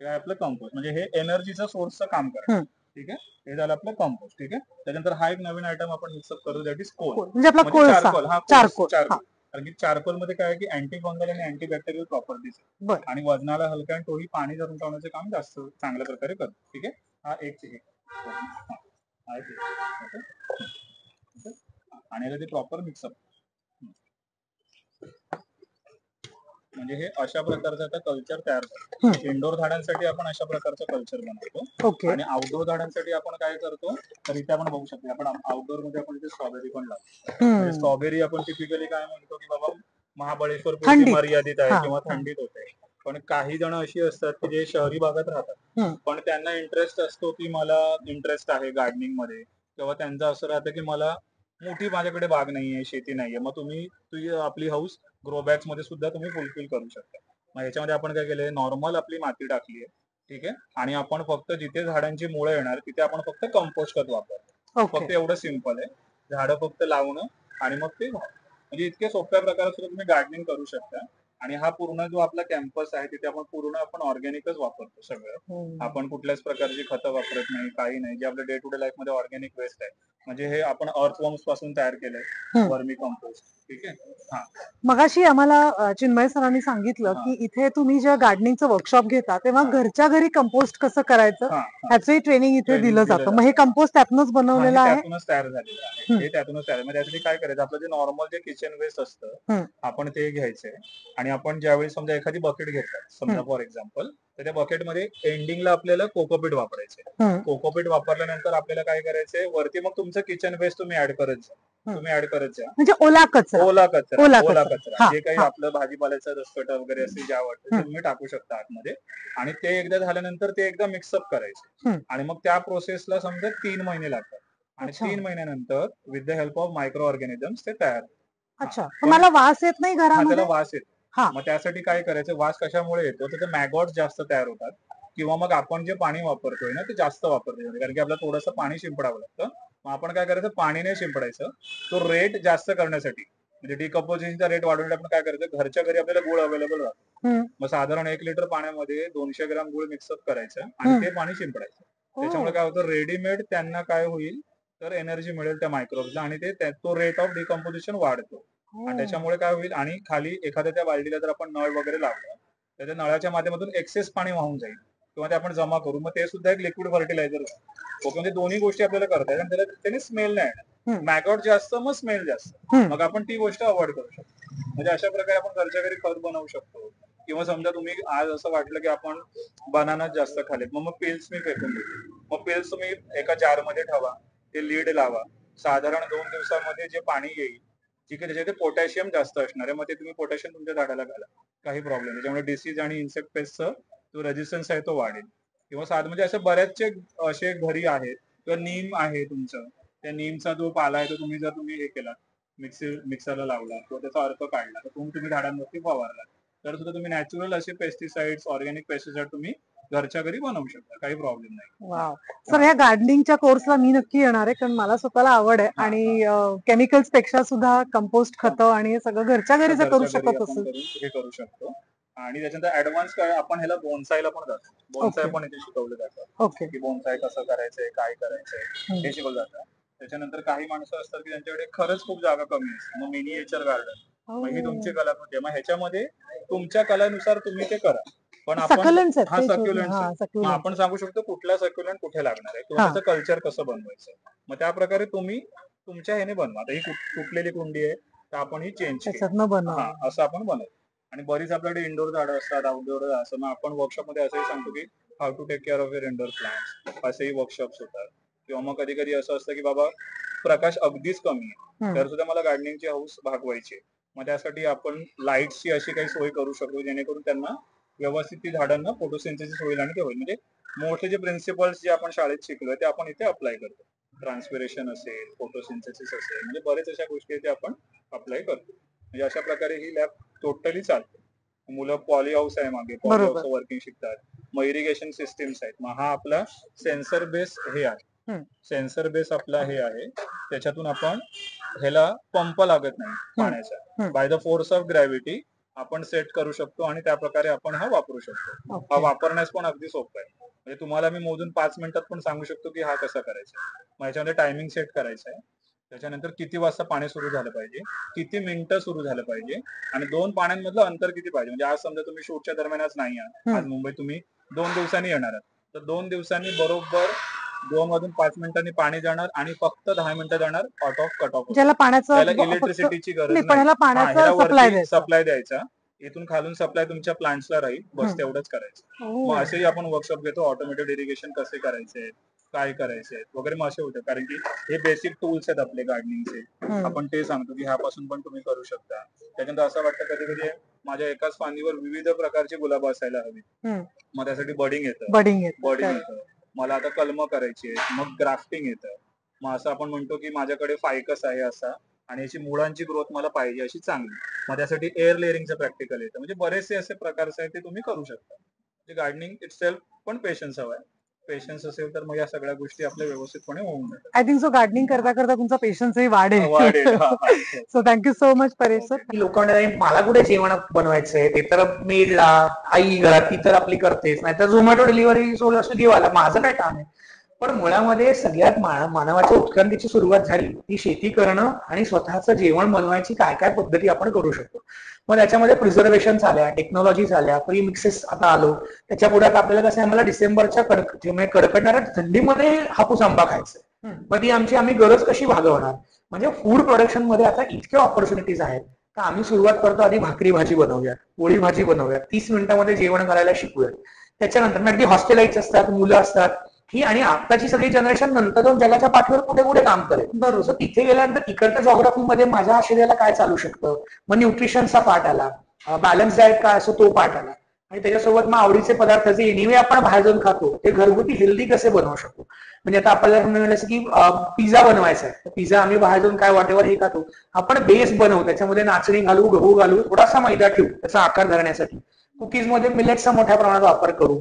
हे आहे आपलं कंपोस्ट, म्हणजे हे एनर्जीचा सोर्सचं काम करतं. ठीक आहे. हे झालं आपलं कंपोस्ट. ठीक आहे. त्याच्यानंतर हा एक नवीन आयटम आपण मिक्सअप करू, दॅट इज कोल. म्हणजे आपला कोळसा. चारकोल. कारण की चारकोल मध्ये काय आहे की अँटी फंगल आणि अँटी बॅक्टेरियल प्रॉपर्टीज आहे आणि वजनाला हलका आणि तोही पाणी धरून ठेवण्याचं काम जास्त चांगल्या प्रकारे करतो. ठीक आहे. हा एक आणि याला ते प्रॉपर मिक्सअप. म्हणजे हे अशा प्रकारचं आता कल्चर तयार करतो. इंडोर झाडांसाठी आपण अशा प्रकारचं कल्चर बनवतो आणि आउटडोर झाडांसाठी आपण काय करतो तर इथे आपण बघू शकतो. आपण आउटडोर मध्ये आपण इथे स्ट्रॉबेरी पण लावतो. म्हणजे स्ट्रॉबेरी आपण टिपिकली काय म्हणतो की बाबा महाबळेश्वर पुरती मर्यादित आहे किंवा थंडीत होते. पण काही जण अशी असतात की जे शहरी भागात राहतात पण त्यांना इंटरेस्ट असतो की मला इंटरेस्ट आहे गार्डनिंग मध्ये, किंवा त्यांचं असं राहतं की मला मोठी माझ्याकडे बाग नाहीये, शेती नाहीये. मग तुम्ही आपली हाऊस ग्रो बॅग्स मध्ये सुद्धा तुम्ही फुलफिल करू शकता. मग याच्यामध्ये आपण काय केलंय, नॉर्मल आपली माती टाकली आहे. ठीक आहे. आणि आपण फक्त जिथे झाडांची मुळं येणार तिथे आपण फक्त कंपोस्ट खत वापरतो. फक्त एवढं सिंपल आहे. झाडं फक्त लावणं आणि मग ते म्हणजे इतके सोप्या प्रकारे सुद्धा तुम्ही गार्डनिंग करू शकता. आणि हा पूर्ण जो आपला कॅम्पस आहे तिथे आपण ऑर्गॅनिकच वापरतो सगळं. आपण कुठल्याच प्रकारची खतं वापरत नाही, काही नाही. जे आपल्या डे टू डे लाईफ मध्ये ऑर्गॅनिक वेस्ट आहे, म्हणजे हे आपण अर्थवॉर्म्स पासून तयार केलंय, वर्मी कंपोस्ट. ठीक आहे. हा, मगाशी आम्हाला चिन्मय सरांनी सांगितलं की इथे तुम्ही जेव्हा गार्डनिंगचं वर्कशॉप घेता तेव्हा घरच्या घरी कंपोस्ट कसं करायचं ह्याचंही ट्रेनिंग इथे दिलं जातं. मग हे कंपोस्ट त्यातूनच बनवलेलं आहे, त्यातूनच तयार झालेलं आहे. हे त्यातूनच तयार. म्हणजे त्यासाठी काय करायचं, आपलं जे नॉर्मल जे किचन वेस्ट असतं आपण ते घ्यायचंय आणि आपण ज्यावेळी समजा एखादी बकेट घेतलं समजा फॉर एक्झाम्पल, तर त्या बकेटमध्ये एंडिंगला आपल्याला कोकोपीट वापरायचंय. कोकोपीट वापरल्यानंतर आपल्याला काय करायचंय, वरती मग तुमचं किचन वेस्ट तुम्ही ऍड करत जा. म्हणजे ओला कचरा जे काही आपलं भाजीपाल्याचं रसकट वगैरे असेल जे आवडतं ते तुम्ही टाकू शकता आतमध्ये. आणि ते एकदा झाल्यानंतर ते एकदा मिक्सअप करायचं आणि मग त्या प्रोसेसला समजा 3 महिने लागतात. आणि 3 महिन्यानंतर with the help of micro organisms ते तयार. अच्छा. मला वास येत नाही घरामध्ये? त्याला वास येतो. मग त्यासाठी काय करायचं, वास कशामुळे येतो तर ते मॅगॉट्स जास्त तयार होतात किंवा मग आपण जे पाणी वापरतोय ना ते जास्त वापरतोय, कारण की आपल्याला थोडंसं पाणी शिंपडावं लागतं. मग आपण काय करायचं, पाणी नाही शिंपडायचं. तो रेट जास्त करण्यासाठी म्हणजे डिकम्पोजिशनचा रेट वाढवण्यासाठी आपण काय करायचं, घरच्या घरी आपल्याला गुळ अवेलेबल राहतो. मग साधारण 1 लिटर पाण्यामध्ये 200 ग्राम गुळ मिक्सअप करायचं आणि ते पाणी शिंपडायचं. त्याच्यामुळे काय होतं, रेडीमेड त्यांना काय होईल तर एनर्जी मिळेल त्या मायक्रोब्सला आणि तो रेट ऑफ डिकम्पोजिशन वाढतो. आणि त्याच्यामुळे काय होईल, आणि खाली एखाद्या त्या बालडीला जर आपण नळ वगैरे लावला तर त्या नळाच्या माध्यमातून एक्सेस पाणी वाहून जाईल किंवा ते आपण जमा करू. मग ते सुद्धा एक लिक्विड फर्टिलायझर असतं. म्हणजे दोन्ही गोष्टी आपल्याला करता येईल आणि त्याने स्मेल नाही येणार. मॅगॉट जास्त मग स्मेल जास्त, मग आपण ती गोष्ट अवॉइड करू शकतो. म्हणजे अशा प्रकारे आपण घरच्या घरी खत बनवू शकतो. किंवा समजा तुम्ही आज असं वाटलं की आपण बनाना जास्त खालेत, मग पिल्स मी फेकून देतो. मग पिल्स तुम्ही एका जार मध्ये ठेवा, ते लीड लावा. साधारण 2 दिवसामध्ये जे पाणी येईल, ठीक आहे, त्याच्यामध्ये पोटॅशियम जास्त असणार आहे. मग ते तुम्ही पोटॅशियम तुमच्या झाडाला घाला, काही प्रॉब्लेम नाही. त्याच्यामुळे डिसीज आणि इन्सेक्ट पेस्टचं जो रेजिस्टन्स आहे तो वाढेल. किंवा साधं म्हणजे असे बऱ्याचशे असे घरी आहेत, किंवा नीम आहे तुमचं, त्या नीमचा जो पाला आहे तो तुम्ही हे केला, मिक्सरला लावला किंवा त्याचा अर्क काढला तर तुम्ही झाडांवरती फवारला तर सुद्धा तुम्ही नॅचरल असे पेस्टिसाइड्स, ऑर्गॅनिक पेस्टिसाइड तुम्ही घरच्या घरी बनवू शकता, काही प्रॉब्लेम नाही. वाव सर, ह्या गार्डनिंगच्या कोर्सला मी नक्की येणार आहे, कारण मला स्वतःला आवड आहे आणि केमिकल्स पेक्षा सुद्धा कंपोस्ट खतं आणि हे सगळं घरच्या घरी जर करू शकत असेल हे करू शकतो. आणि त्याच्यानंतर ऍडव्हान्स काय, आपण ह्याला बोनसायला पण जातो. बोनसाय पण इथे शिकवलं जातं की बोनसाय कसं करायचंय, काय करायचंय हे शिकवलं जातं. त्याच्यानंतर काही माणसं असतात की त्यांच्याकडे खरंच खूप जागा कमी असते, मग मिनिएचर गार्डन मग ही तुमची कलाकृती आहे. मग ह्याच्यामध्ये तुमच्या कलानुसार तुम्ही ते करा. पण आपण सक्युलन्स हा सक्युलंट मग सक्युलन्स आपण सांगू शकतो कुठला सक्युलंट कुठे लागणार आहे किंवा हा. त्याचं कल्चर कसं बनवायचं. मग त्या प्रकारे तुम्ही तुमच्या ह्याने बनवा. आता ही तुटलेली कुंडी आहे तर आपण ही चेंज केली, त्याच्यातनं बनवा. हा असं आपण बनवतो. आणि बरीच आपल्याकडे इंडोर झाडं असतात, आउटडोर असं. मग आपण वर्कशॉप मध्ये असंही सांगतो की how to take care of your indoor plants, असेही वर्कशॉप्स होतात. किंवा मग कधी कधी असं असतं की बाबा प्रकाश अगदीच कमी आहे तर सुद्धा मला गार्डनिंगची हाऊस भागवायची, मग त्यासाठी आपण लाईटची अशी काही सोय करू शकतो जेणेकरून त्यांना व्यवस्थित ती झाडांना फोटोसिंथेसिस होईल आणि ते होईल. म्हणजे मोठे जे प्रिन्सिपल्स जे आपण शाळेत शिकलोय ते आपण इथे अप्लाय करतो. ट्रान्सपिरेशन असेल, फोटोसिंथेसिस असेल, म्हणजे बरेच अशा गोष्टी इथे आपण अप्लाय करतो. म्हणजे अशा प्रकारे ही लॅब टोटली चालते. मुलं पॉली हाऊस आहे मागे, पॉली बरोबर. हाऊस वर्किंग शिकतात. मग इरिगेशन सिस्टीम्स आहेत. मग हा आपला सेन्सर बेस हे आहे, सेन्सर बेस आपला हे आहे. त्याच्यातून आपण ह्याला पंप लागत नाही पाण्याचा, by the force of gravity आपण सेट करू शकतो आणि त्या प्रकारे आपण हा वापरू शकतो. हा वापरण्यास पण अगदी सोपा आहे. म्हणजे तुम्हाला मी मोजून 5 मिनिटात पण सांगू शकतो की हा कसा करायचा. मग याच्यामध्ये टायमिंग सेट करायचा आहे. त्याच्यानंतर किती वाजता पाणी सुरू झालं पाहिजे, किती मिनिटं सुरू झालं पाहिजे आणि 2 पाण्यांमधलं अंतर किती पाहिजे. म्हणजे आज समजा तुम्ही शूटच्या दरम्यान आज नाही आहात, आज मुंबईत तुम्ही 2 दिवसांनी येणार आहात, तर 2 दिवसांनी बरोबर 2 वाजून 5 मिनिटांनी पाणी जाणार आणि फक्त 10 मिनिटं जाणार आउट ऑफ कट ऑफ. ज्याला पाण्याचं त्याला फक्त- इलेक्ट्रिसिटीची गरज नाही, पण ह्याला नाही. पाण्याचा सप्लाय द्यायचा. सप्लाय द्यायचा, इथून खालून सप्लाय तुमच्या प्लांट्सला राहील, बस तेवढंच करायचं. मग असेही आपण वर्कशॉप घेतो, ऑटोमेटेड इरिगेशन कसे करायचे, काय करायचे वगैरे. मग असे होतं, कारण की हे बेसिक टूल्स आहेत आपले गार्डनिंगचे. आपण ते सांगतो की ह्यापासून पण तुम्ही करू शकता. त्याच्यानंतर असं वाटतं कधी कधी माझ्या एकाच फांदीवर विविध प्रकारची गुलाब असायला हवी, मग त्यासाठी बडिंग येतं. मला आता कलम करायची आहे, मग ग्राफ्टिंग येतं. मग असं आपण म्हणतो की माझ्याकडे फायकस आहे असा आणि याची मुळांची ग्रोथ मला पाहिजे अशी चांगली, मग त्यासाठी एअर लेअरिंगचं प्रॅक्टिकल येतं. म्हणजे बरेचसे असे प्रकार आहेत ते तुम्ही करू शकता. म्हणजे गार्डनिंग इटसेल्फ पण पेशन्स हवाय. पेशन्स असेल तर मग या सगळ्या गोष्टी आपल्या व्यवस्थितपणे होऊन जातात. आय थिंक सो गार्डनिंग करता करता तुमचा पेशन्सही वाढेल. So thank you so much Paresh sir. लोकांना मला कुठे जेवण बनवायचंय, ते तर मी आई घरात ती तर आपली करतेच, नाही तर झोमॅटो डिलिव्हरी स्विगीवाला, माझं काय काम आहे. पण मुळामध्ये सगळ्यात मानवाच्या उत्क्रांतीची सुरुवात झाली ती शेती करणं आणि स्वतःचं जेवण बनवायची काय काय पद्धती आपण करू शकतो. मग त्याच्यामध्ये प्रिझर्वेशन झाल्या, टेक्नॉलॉजी झाल्या, प्री मिक्सेस आता आलो. त्याच्या पुढे आपल्याला कसं आहे, मला डिसेंबरच्या कडकडणाऱ्या थंडीमध्ये हापूस आंबा खायचा. मग ती आम्ही गरज कशी भागवणार. म्हणजे फूड प्रोडक्शन मध्ये आता इतक्या ऑपॉर्च्युनिटीज आहेत का आम्ही सुरुवात करतो, आधी भाकरी भाजी बनवूयात, पोळी भाजी बनवूयात, 30 मिनिटांमध्ये जेवण करायला शिकूयात. त्याच्यानंतर अगदी हॉस्टेलाइट्स असतात, मुलं असतात ही, आणि आताची सगळी जनरेशन नंतर जाऊन जगाच्या पाठीवर कुठे कुठे काम करेल. बरोबर. तिथे गेल्यानंतर इकडच्या जॉग्राफीमध्ये माझ्या शरीराला काय चालू शकतं, मग न्यूट्रिशनचा पार्ट आला, बॅलन्स डाएट काय असतो तो पार्ट आला, आणि त्याच्यासोबत मग आवडीचे पदार्थ जे एनिवे आपण बाहेर जाऊन खातो ते घरगुती हेल्दी कसे बनवू शकतो. म्हणजे आता आपल्याला मिळालं की पिझ्झा बनवायचा आहे, पिझ्झा आम्ही बाहेर जाऊन काय वाटेवर हे खातो, आपण बेस बनवू, त्याच्यामध्ये नाचणी घालू, गहू घालू, थोडासा मैदा ठेवू त्याचा आकार धरण्यासाठी. कुकीज मध्ये मिलेटचा मोठ्या प्रमाणात वापर करू,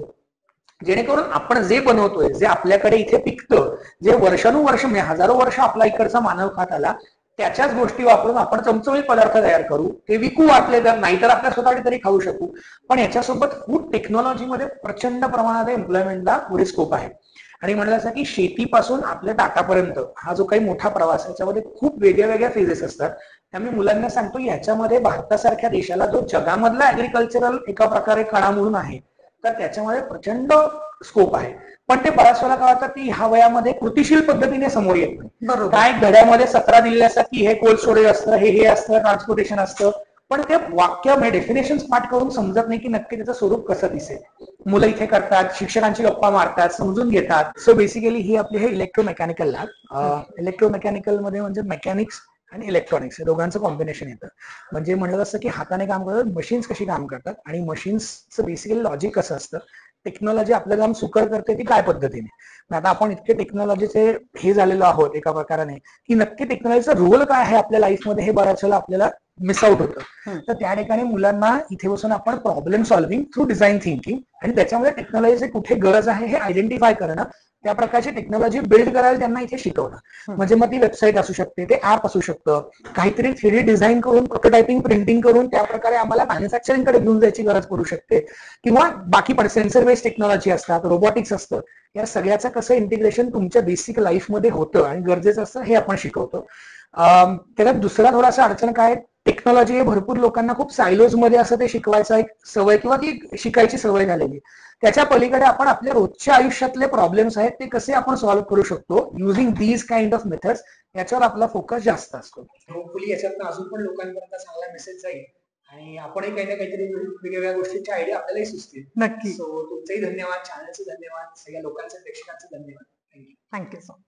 जेणेकरून आपण जे बनवतोय, जे आपल्याकडे इथे पिकतं, जे वर्षानुवर्ष म्हणजे हजारो वर्ष आपला इकडचा मानव खात आला, त्याच्याच गोष्टी वापरून आपण चमचमीत पदार्थ तयार करू, ते विकू वाटले तर, नाहीतर आपल्या स्वतःकडे तरी खाऊ शकू. पण याच्यासोबत फूड टेक्नॉलॉजीमध्ये प्रचंड प्रमाणात एम्प्लॉयमेंटला पुढे स्कोप आहे. आणि म्हणलं असं की शेतीपासून आपल्या टाकापर्यंत हा जो काही मोठा प्रवास आहे याच्यामध्ये खूप वेगळ्या वेगळ्या फेजेस असतात. त्यामुळे मुलांना सांगतो याच्यामध्ये भारतासारख्या देशाला जो जगामधला ऍग्रिकल्चरल एका प्रकारे कणा म्हणून आहे, तर त्याच्यामध्ये प्रचंड स्कोप आहे. पण ते बऱ्याच वेळा काय होतं की ह्या वयामध्ये कृतिशील पद्धतीने समोर येत नाही. काय घड्यामध्ये 17 दिलेले असतात की हे कोल्ड स्टोरेज असतं, हे असतं, ट्रान्सपोर्टेशन असतं, पण ते वाक्य डेफिनेशन पाठ करून समजत नाही की नक्की त्याचं स्वरूप कसं दिसेल. मुलं इथे करतात, शिक्षकांची गप्पा मारतात, समजून घेतात. सो बेसिकली ही आपली हे इलेक्ट्रोमेकॅनिकल लॅब. इलेक्ट्रोमेकॅनिकल मध्ये म्हणजे मेकॅनिक्स आणि इलेक्ट्रॉनिक्स हे दोघांचं कॉम्बिनेशन येतं. म्हणजे म्हणलं असं की हाताने काम करतात, मशीन्स कशी काम करतात, आणि मशीन्सचं बेसिकली लॉजिक कसं असतं, टेक्नॉलॉजी आपलं काम सुकर करते ती काय पद्धतीने. आता आपण इतके टेक्नॉलॉजीचे हे झालेलो आहोत एका प्रकाराने की नक्की टेक्नॉलॉजीचा रोल काय आहे आपल्या लाईफमध्ये हे बऱ्याच वेळेला आपल्याला मिस आउट होतं. तर त्या ठिकाणी मुलांना इथे बसून आपण problem solving through design thinking आणि त्याच्यामध्ये टेक्नॉलॉजीची कुठे गरज आहे हे आयडेंटिफाय करणं, त्या प्रकारची टेक्नॉलॉजी बिल्ड करायला त्यांना इथे शिकवलं. म्हणजे मग ती वेबसाईट असू शकते, ते ऍप असू शकतं, काहीतरी 3D डिझाईन करून प्रोटोटायपिंग प्रिंटिंग करून त्या प्रकारे आम्हाला मॅन्युफॅक्चरिंग कडे घेऊन जायची गरज पडू शकते. किंवा बाकी पण सेन्सर बेस्ड टेक्नॉलॉजी असतात, रोबोटिक्स असतं, या सगळ्याचं कसं इंटिग्रेशन तुमच्या बेसिक लाईफमध्ये होतं आणि गरजेचं असतं हे आपण शिकवतो. त्याच्यात दुसरा थोडासा अडचण काय, टेक्नॉलॉजी हे भरपूर लोकांना खूप सायलोज मध्ये असं ते शिकवायचा एक सवय किंवा ती शिकायची सवय झालेली. त्याच्या पलीकडे आपण आपल्या रोजच्या आयुष्यातले प्रॉब्लेम्स आहेत ते कसे आपण सॉल्व्ह करू शकतो using these kind of methods, याच्यावर आपला फोकस जास्त असतो. होपफुली याच्यातनं अजून पण लोकांपर्यंत चांगला मेसेज जाईल आणि आपणही काही ना काहीतरी वेगवेगळ्या गोष्टींच्या आयडिया आपल्यालाही सुचतील. नक्की. सो तुमचेही धन्यवाद, चॅनलचे धन्यवाद, सगळ्या लोकांचे, प्रेक्षकांचे धन्यवाद. थँक्यू. Thank you so much.